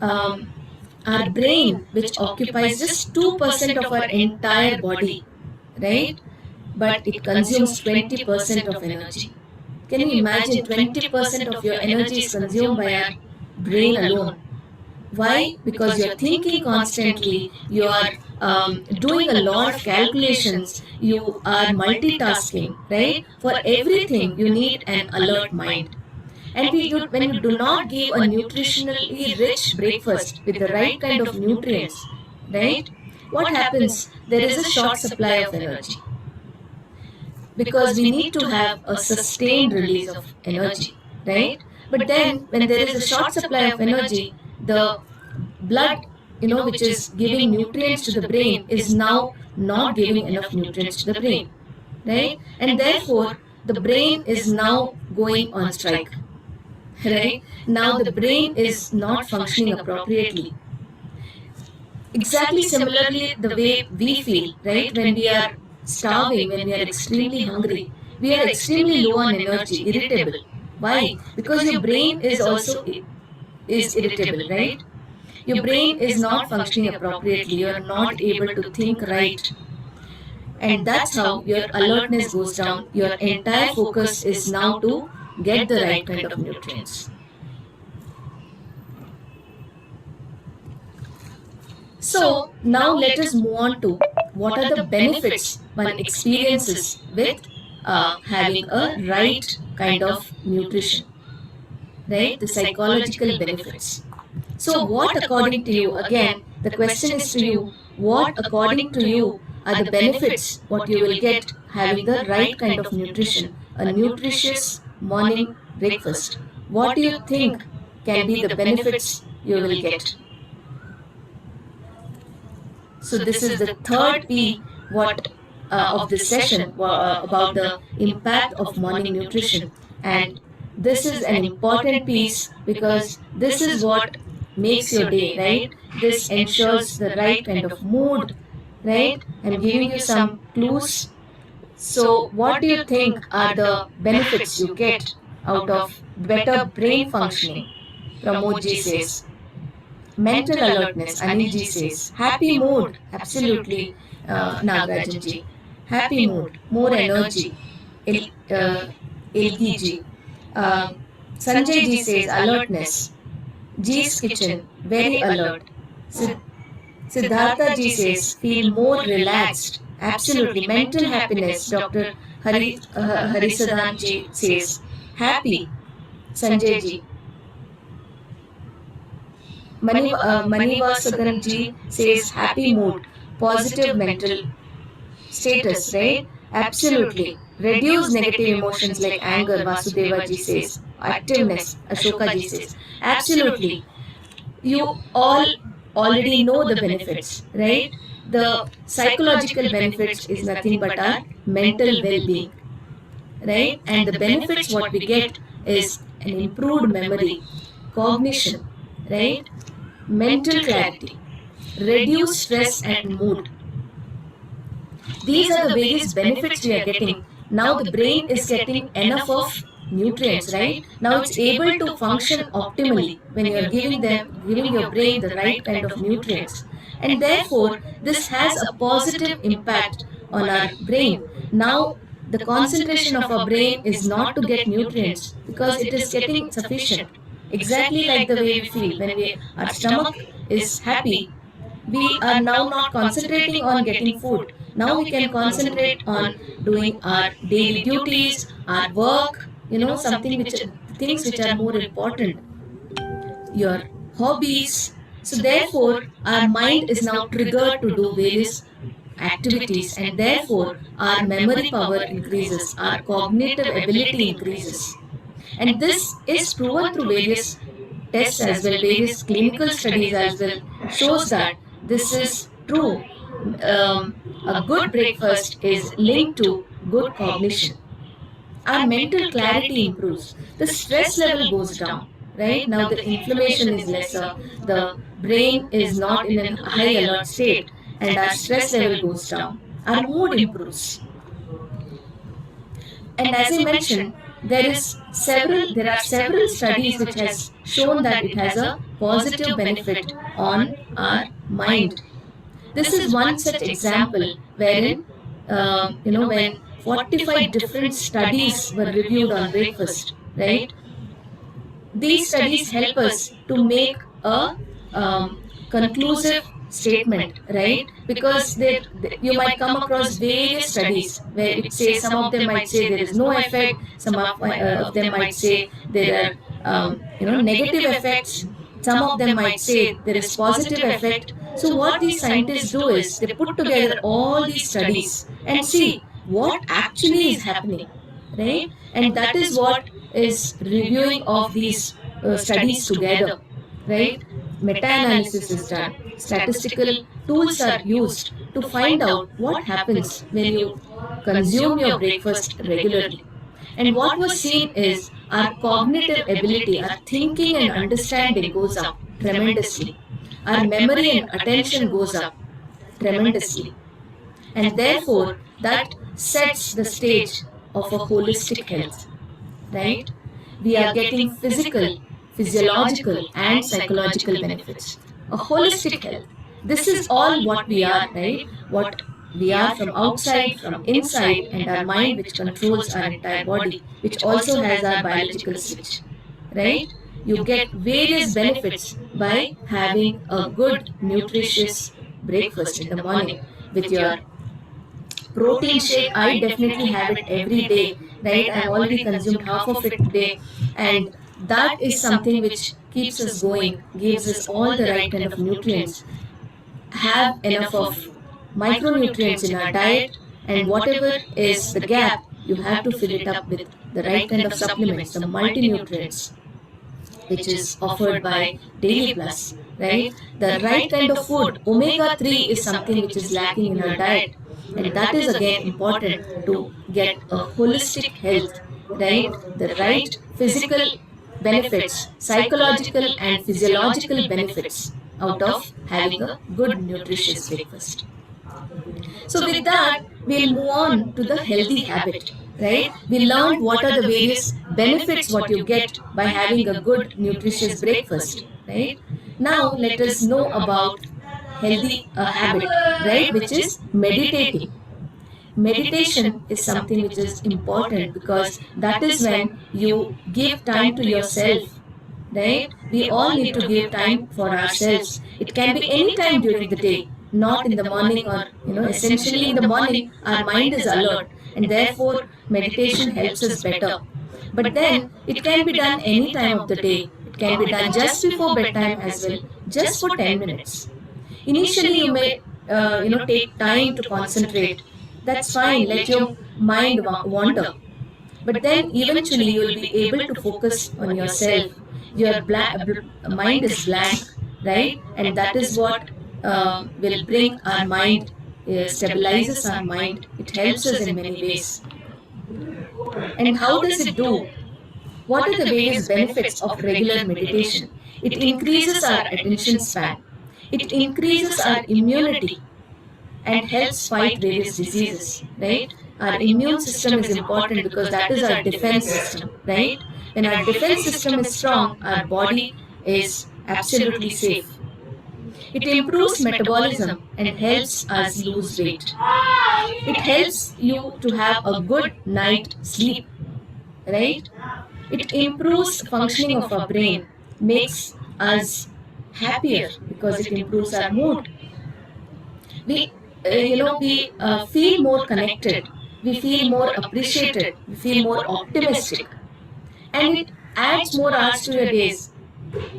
our brain, which occupies just 2% of our entire body, right? But it consumes 20% of energy. Can you imagine 20% of your energy is consumed by our brain alone? Why? Because you're thinking constantly, you are doing a lot of calculations, you are multitasking, right? For everything, you need an alert mind. And when you do not give a nutritionally rich breakfast with the right kind of nutrients, right? What happens? There is a short supply of energy. Because we need to have a sustained release of energy, right? But then when there is a short supply of energy, the blood, which is giving nutrients to the brain is now not giving enough nutrients to the brain, right? And therefore, the brain is now going on strike, right? Now the brain is not functioning appropriately. Exactly similarly, the way we feel, right? When we are starving, when we are extremely hungry, we are extremely low on energy, irritable. Why? Because your brain is also irritable, right? Your brain is not functioning appropriately. You are not able to think right. And that's how your alertness goes down. Your entire focus is now to get the right kind of nutrients. So now let us move on to what are the benefits one experiences with having a right kind of nutrition, right? The psychological benefits. So what according to you, again, the question is to you, what according to you are the benefits what you will get having the right kind of nutrition, a nutritious morning breakfast? What do you think can be the benefits you will get? So this is the third P of this session about the impact of morning nutrition, and this is an important piece because this is what makes your day, right? This ensures the right kind of mood, right? I'm giving you some clues. So what do you think are the benefits you get out of better brain functioning? Pramod ji says. Mental alertness, Anil ji says. Happy mood, absolutely, Nagarajan ji. Happy mood, more energy, Elgi ji. Sanjay ji says alertness. G's kitchen, very alert. Siddhartha ji says feel more relaxed, Absolutely. Mental happiness, Dr. Harisadan ji says. Happy, Sanjay ji. Manivasagan ji says happy mood, positive mental status, right? Absolutely. Reduce negative emotions like anger, Vasudeva ji says. Activeness, Ashoka ji says. Absolutely. You all already know the benefits, right? The psychological benefits is nothing but our mental well-being, right? And the benefits what we get is an improved memory, cognition, right? Mental clarity, reduce stress and mood. These are the various benefits we are getting. Now the brain is getting enough of nutrients, right? Now it's able to function optimally when you are giving your brain the right kind of nutrients. And therefore, this has a positive impact on our brain. Now the concentration of our brain is not to get nutrients because it is getting sufficient. Exactly like the way we feel when our stomach is happy, we are now not concentrating on getting food. Now we can concentrate on doing our daily duties, our work, something which things which are more important, your hobbies. So therefore, our mind is now triggered to do various activities, and therefore our memory power increases, our cognitive ability increases. And this is proven through various tests as well, various clinical studies as well, shows that this is true. A good breakfast is linked to good cognition. Our mental clarity improves. The stress level goes down. Right now, the inflammation is lesser. The brain is not in a high alert state, and our stress level goes down. Our mood improves. And as I mentioned, there are several studies which has shown that it has a positive benefit on our mind. This is one such example wherein, when 45 different studies were reviewed on breakfast, right? These studies help us to make a conclusive statement, right? Because you might come across various studies where it says, some of them might say there is no effect, some of them might say there are negative effects, some of them might say there is positive effect. So what these scientists do is they put together all these studies and see what actually is happening, right? And that is what is reviewing of these studies together, right? Meta-analysis is done. Statistical tools are used to find out what happens when you consume your breakfast regularly. And what was seen is our cognitive ability, our thinking and understanding goes up tremendously. Our memory and attention goes up tremendously. And therefore, that sets the stage of a holistic health, right? We are getting physical, physiological, and psychological benefits. A holistic health. This is all what we are, right? What we are from outside, from inside, and our mind, which controls our entire body, which also has our biological switch, right? You get various benefits by having a good, nutritious breakfast in the morning with your protein shake. I definitely have it every day, right? I've already consumed half of it today, and that is something which keeps us going, gives us all the right kind of nutrients. Have enough of micronutrients in our diet, and whatever is the gap, you have to fill it up with the right kind of supplements, the multi-nutrients, which is offered by Daily Plus, right? The right kind of food, omega-3 is something which is lacking in our diet. And that is again important to get a holistic health, right? The right physical benefits, psychological and physiological benefits out of having a good nutritious breakfast. So with that, we'll move on to the healthy habit, right? We learned what are the various benefits what you get by having a good nutritious breakfast, right? Now let us know about healthy habit, right? Which is meditating. Meditation is something which is important because that is when you give time to yourself, right? We all need to give time for ourselves. It can be any time during the day. not in the morning, or essentially in the morning our mind is alert, and therefore meditation helps us better. But then it can be done any time of the day. It can be done just before bedtime as well, just for 10 minutes. Initially you may take time to concentrate. That's fine, let your mind wander. But then eventually you will be able to focus on yourself. Your mind is blank, right? And that is what will bring our mind, stabilizes our mind. It helps us in many ways. And how does it do? What are the various benefits of regular meditation? It increases our attention span. It increases our immunity and helps fight various diseases, right? Our immune system is important because that is our defense system, right? When our defense system is strong, our body is absolutely safe. It improves metabolism and helps us lose weight. It helps you to have a good night sleep, right? It improves functioning of our brain, makes us happier because it improves our mood. We feel more connected, we feel more appreciated, we feel more optimistic, and it adds more hours to your days.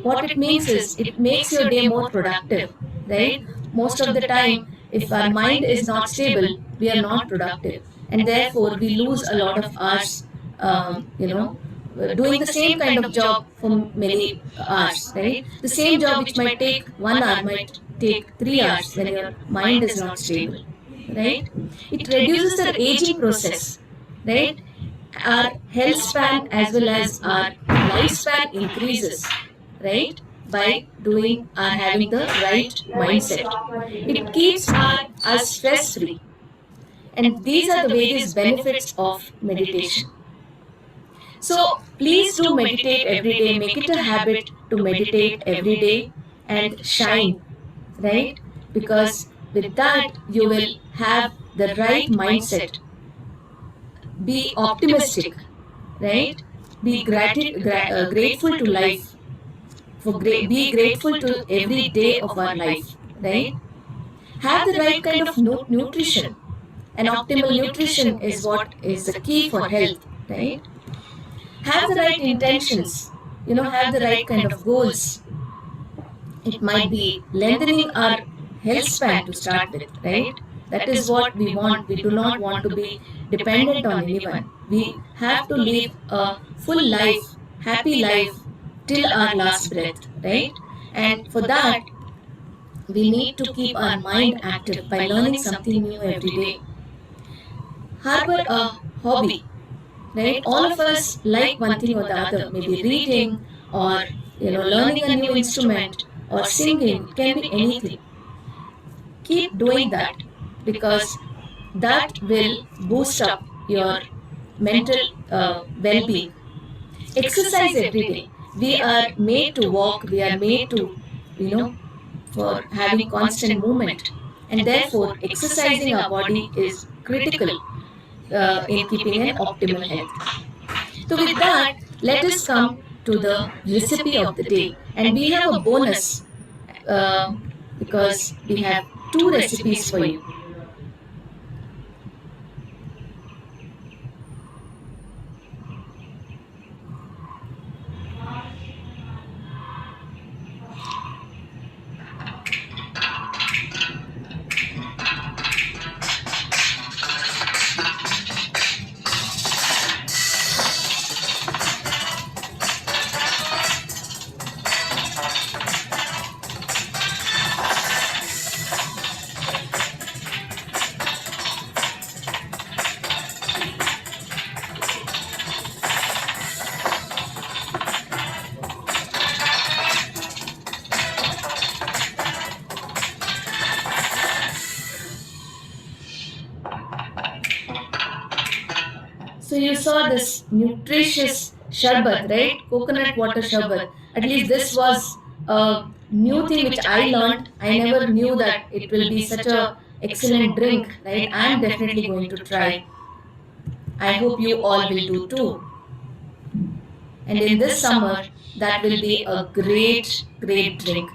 What it means is it makes your day more productive, right? Most of the time, if our mind is not stable, we are not productive, and therefore we lose a lot of hours, doing the same kind of job for many hours, right? The same job which might take 1 hour might take 3 hours when your mind is not stable, right? It reduces the aging process, right? Our health span as well as our lifespan increases, right? By doing or having the right mindset. It keeps us stress free. And these are the various benefits of meditation. So please do meditate every day. Make it a habit to meditate every day and shine, right? Because with that you will have the right mindset. Be optimistic, right? Be grateful to life. Be grateful to every day of our life, right? Have the right kind of nutrition. And optimal nutrition is what is the key for health, right? Have the right intentions, have the right kind of goals. It might be lengthening our health span to start with, right? That is what we want. We do not want to be dependent on anyone. We have to live a full life, happy life till our last breath, right? And for that, we need to keep our mind active by learning something new every day. Harbor a hobby, right? All of us like one thing or the other, maybe reading or learning a new instrument or singing. It can be anything. Keep doing that because that will boost up your mental well-being. Exercise every day. We are made to walk, we are made to for having constant movement, and therefore exercising our body is critical in keeping an optimal health. So with that, let us come to the recipe of the day, and we have a bonus because we have 2 recipes for you. So you saw this nutritious sharbat, right? Coconut water sharbat. At least this was a new thing which I learned. I never knew that it will be such a excellent drink, right? I am definitely going to try. I hope you all will do too. And in this summer, that will be a great, great drink.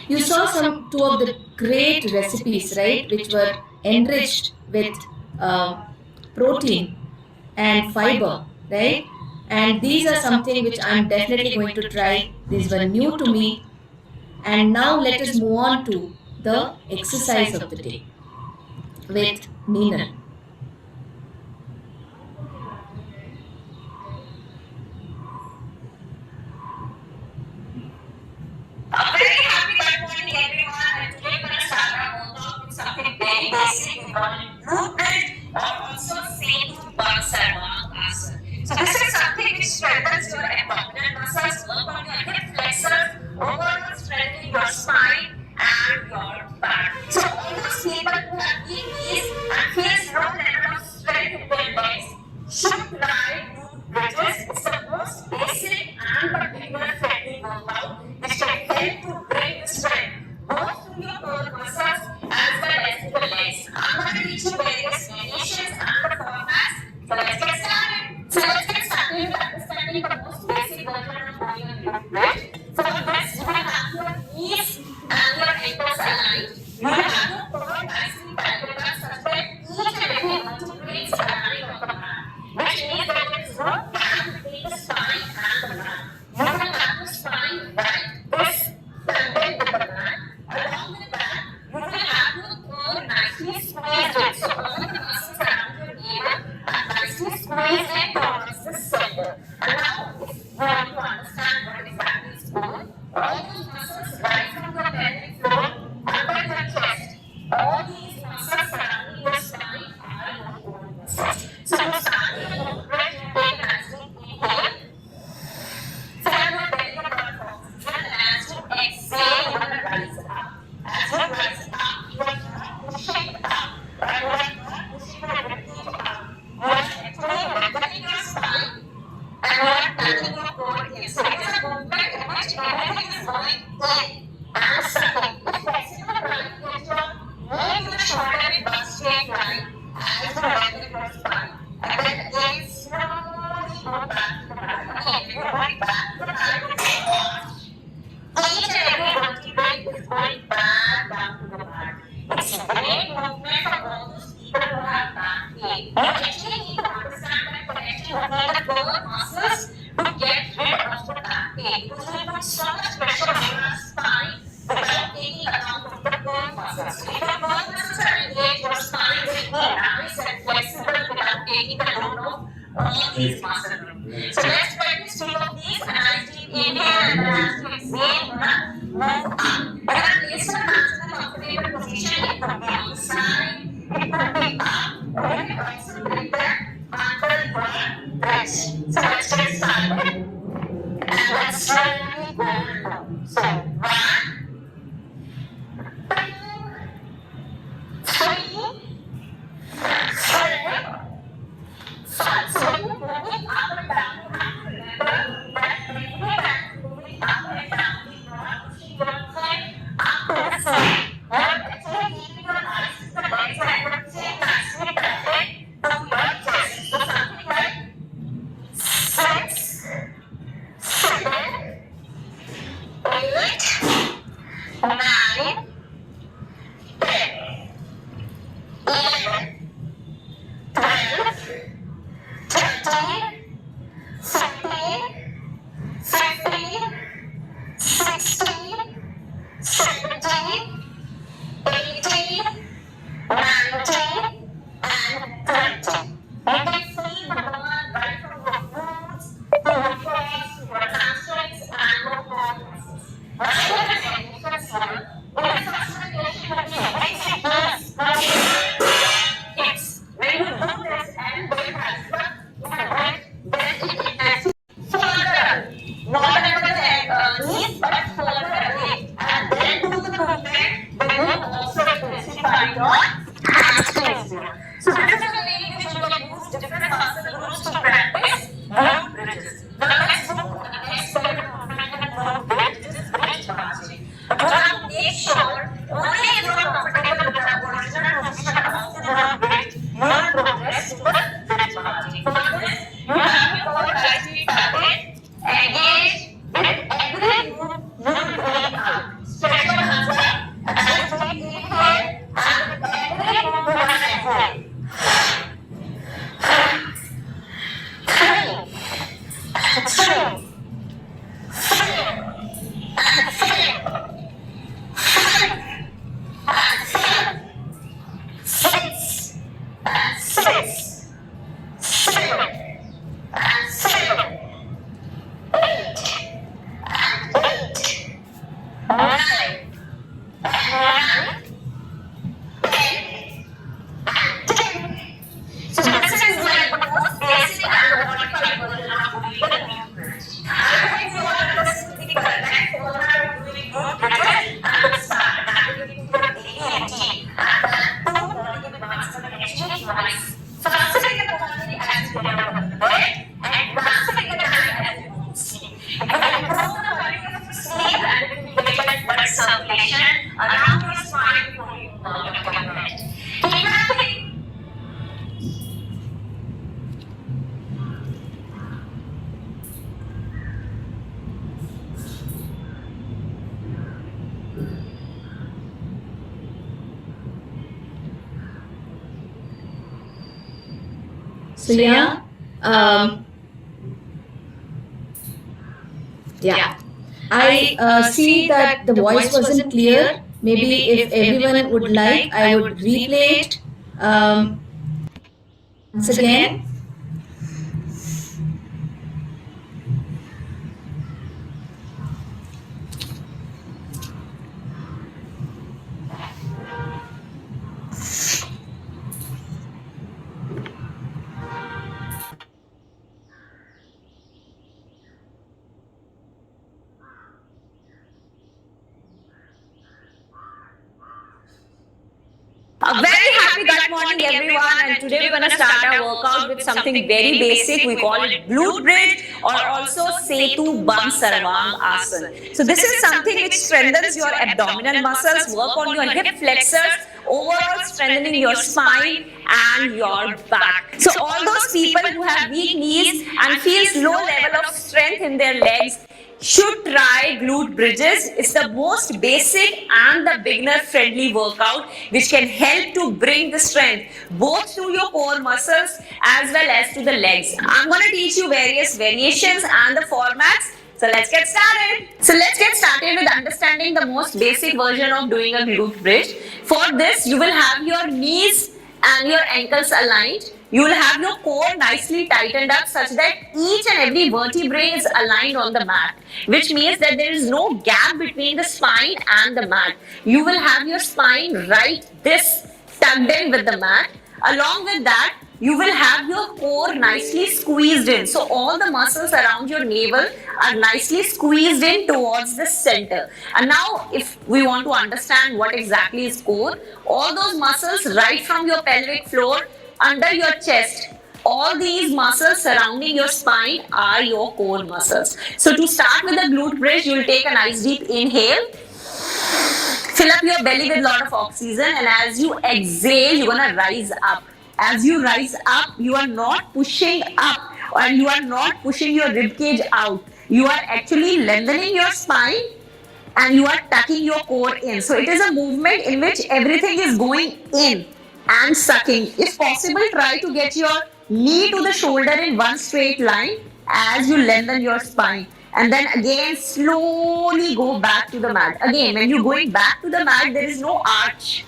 You saw some two of the great recipes, right, which were enriched with protein and fiber, right? And these are something which I'm definitely going to try. These were new to me. And now let us move on to the exercise of the day with Meenal. A very happy good morning, everyone. And today we're going to start our workout with something very basic. We're going to movement or also say to Bansarvasana. So this is something which strengthens your abdominal muscles, work on your hip flexors, overall strengthening your spine and your back. So all those people who have weak knees and face no level of strength in their legs should try glute bridges. It's the most basic and but beginner friendly workout which can help to bring the strength both to your core muscles as well as to the legs. I'm going to teach you various variations and the formats. So let's get started. So let's get started with understanding the most basic version of doing a glute bridge. For this, you will have your knees and your ankles aligned. You will have your core nicely balanced such that each and every vertebrae is aligned on the mat, which means that there is no gap between the spine and the mat. You will have the spine right this tandem with the mat. Along with that, you will have your core nicely squeezed in. So all the muscles around your navel are nicely squeezed in towards the center. And now, if you want to understand what exactly is core, all those muscles right from the pelvic floor under the chest. All these muscles surrounding your spine are your core muscles. So you start with your movement, you take a nicely inhale. Feel your belly button oxygen, and as you exhale, you will rise up. As you rise up, you are not pushing up, and you are not pushing the ribcage up. You are actually lengthening your spine, and you are touching your core here. So it is a movement in which everything is going in and sucking. If flexible right, get your knee to the shoulder in one straight line as you lengthen your spine. And then again, slowly go back to the mat. Again, you're going back to the mat with your arch. Each and every vertebrae is going back down to the mat. It's a great movement for all those people who have back pain. You actually need to understand that correctly. You need the core muscles to get rid of the back pain. Because we put so much pressure on our spine without taking account of the core muscles. So if your core muscles are engaged, your spine will be nice and flexible without taking the load of all these muscle groups. So let's practice two of these, and as you inhale and as you exhale, you're gonna move up. You're gonna place your hands in a comfortable position. It could be on the side, it could be up, or you can also bring them under your breast. So let's get started. And let's slowly go down. So 1, 2, 3, 4, 5. So when you're moving up and down, you have to remember that every time you're moving up and down, you're not pushing your head up to the side. You're actually keeping your eyes to the legs and you're staying nicely connected to your chest. So something like 6, 7, 8, 9, 10, 11, 12, 13, 14, 15, 16, 17, 18, 19, and 20. You can feel the blood right from your glutes to your quads to your hamstrings and your core muscles. What are the variations here? In the first variation, when you exit these hips, when you do this and when it has worked, you can work, then it has further, not under the knees, but further away. And then do the movement when you also specify your hamstrings here. So this is a way in which you can use different muscle groups to practice glute bridges. Now let's move to the next set of movement in glute bridge. This is bridge marching. But you have to make sure only if you are comfortable with the original position of the glute bridge, you will progress to the bridge marching. For this, you have your core tightly tucked in, engage with every move, you will breathe out. Stretch your hands around your spine before you move out of your bed. Keep breathing. So yeah, yeah. I see that the voice wasn't clear. Maybe if everyone would like, I would replay it once again. A very happy good morning everyone, and today we're going to start our workout with something very basic. We call it glute bridge or also Setu Bang Sarvang Asana. So this is something which strengthens your abdominal muscles, work on your hip flexors, overall strengthening your spine and your back. So all those people who have weak knees and feels low level of strength in their legs should try glute bridges. It's the most basic and the beginner friendly workout which can help to bring the strength both to your core muscles as well as to the legs. I'm going to teach you various variations and the formats. So let's get started. So let's get started with understanding the most basic version of doing a glute bridge. For this, you will have your knees and your ankles aligned. You will have your core nicely tightened up such that each and every vertebrae is aligned on the mat, which means that there is no gap between the spine and the mat. You will have your spine right this tucked in with the mat. Along with that, you will have your core nicely squeezed in. So all the muscles around your navel are nicely squeezed in towards the center. And now if we want to understand what exactly is core, all those muscles right from your pelvic floor under your chest, all these muscles surrounding your spine are your core muscles. So to start with the glute bridge, you will take a nice deep inhale. Fill up your belly with a lot of oxygen, and as you exhale, you're going to rise up. As you rise up, you are not pushing up and you are not pushing your rib cage out. You are actually lengthening your spine and you are tucking your core in. So it is a movement in which everything is going in and sucking. If possible, try to get your knee to the shoulder in one straight line as you lengthen your spine. And then again, slowly go back to the mat. Again, when you're going back to the mat, there is no arch.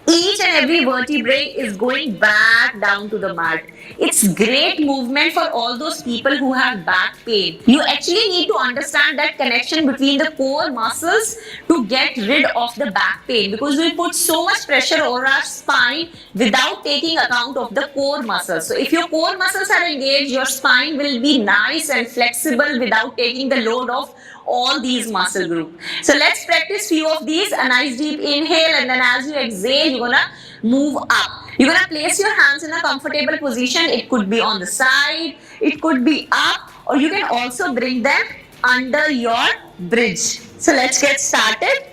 Each and every vertebrae is going back down to the mat. It's great movement for all those people who have back pain. You actually need to understand that connection between the core muscles to get rid of the back pain, because we put so much pressure over our spine without taking account of the core muscles. So if your core muscles are engaged, your spine will be nice and flexible without taking the load of all these muscle groups. So let's practice few of these. A nice deep inhale, and then as you exhale, you're gonna move up. You're gonna place your hands in a comfortable position. It could be on the side, it could be up, or you can also bring them under your bridge. So let's get started,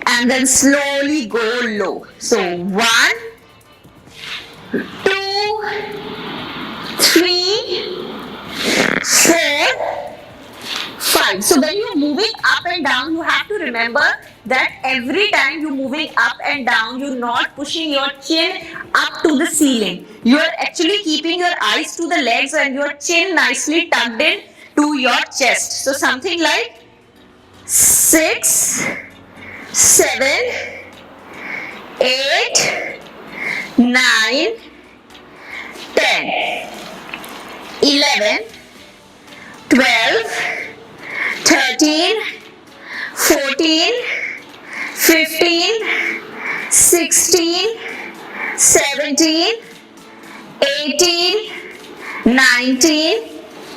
and then slowly go low. So 1, 2, 3, 4, 5. So when you're moving up and down, you have to remember that every time you're moving up and down, you're not pushing your chin up to the ceiling. You're actually keeping your eyes to the legs and your chin nicely tucked in to your chest. So something like 6, 7, 8, 9, 10, 11, 12, 13, 14, 15, 16, 17, 18, 19,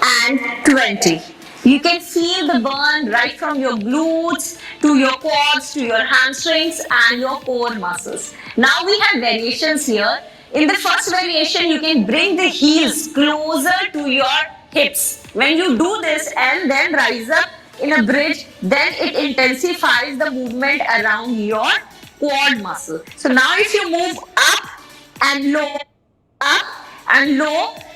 and 20. You can feel the burn right from your glutes to your quads to your hamstrings and your core muscles. Now we have variations here. In the first variation, you can bring the heels closer to your hips. When you do this and then rise up, in a bridge, then it intensifies the movement around your quad muscle. So now if you move up and low,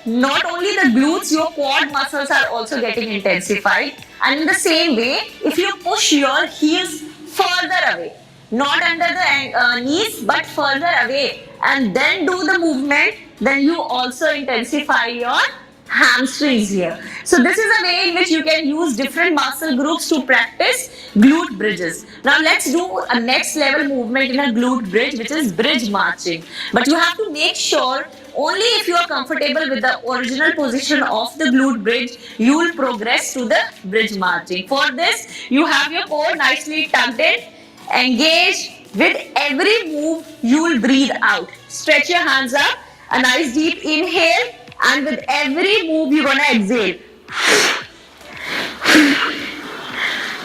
not only the glutes, your quad muscles are also getting intensified. And in the same way, if you push your heels further away, not under the knees, but further away, and then do the movement, then you also intensify your hamstrings here. So this is a way in which you can use different muscle groups to practice glute bridges. Now let's do a next level movement in a glute bridge, which is bridge marching. But you have to make sure only if you are comfortable with the original position of the glute bridge, you will progress to the bridge marching. For this, you have your core nicely tucked in, engage. With every move, you will breathe out. Stretch your hands up, a nice deep inhale, and with every move, you're gonna exhale.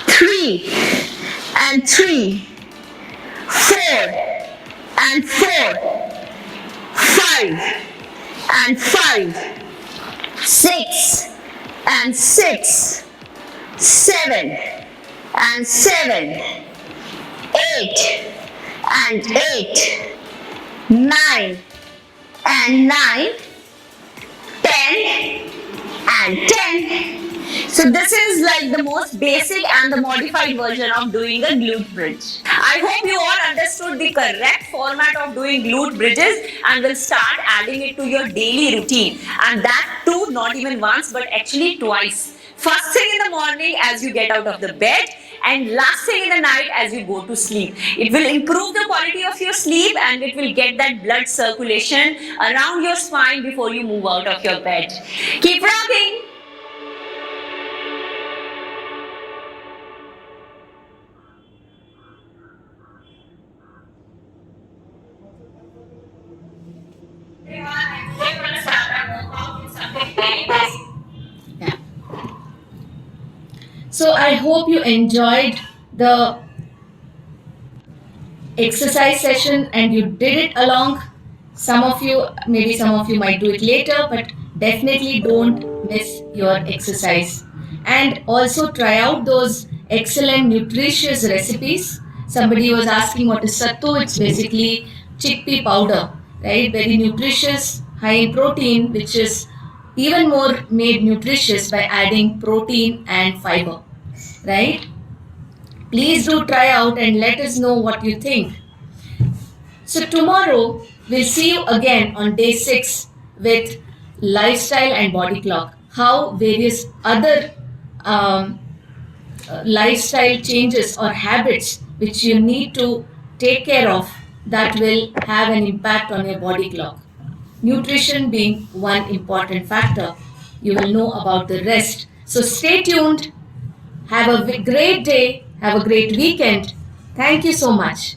3 and 3, 4 and 4, 5 and 5, 6 and 6, 7 and 7, 8 and 8, 9 and 9, 10 and 10. So this is like the most basic and the modified version of doing a glute bridge. I hope you all understood the correct format of doing glute bridges and will start adding it to your daily routine. And that too, not even once, but actually twice. First thing in the morning as you get out of the bed, and last thing in the night as you go to sleep. It will improve the quality of your sleep and it will get that blood circulation around your spine before you move out of your bed. Keep rocking! So I hope you enjoyed the exercise session and you did it along. Some of you might do it later, but definitely don't miss your exercise. And also try out those excellent nutritious recipes. Somebody was asking what is sattu. It's basically chickpea powder, right? Very nutritious, high in protein, which is even more made nutritious by adding protein and fiber, right? Please do try out and let us know what you think. So tomorrow we'll see you again on day 6 with lifestyle and body clock. How various other lifestyle changes or habits which you need to take care of that will have an impact on your body clock. Nutrition being one important factor. You will know about the rest. So stay tuned. Have a great day. Have a great weekend. Thank you so much.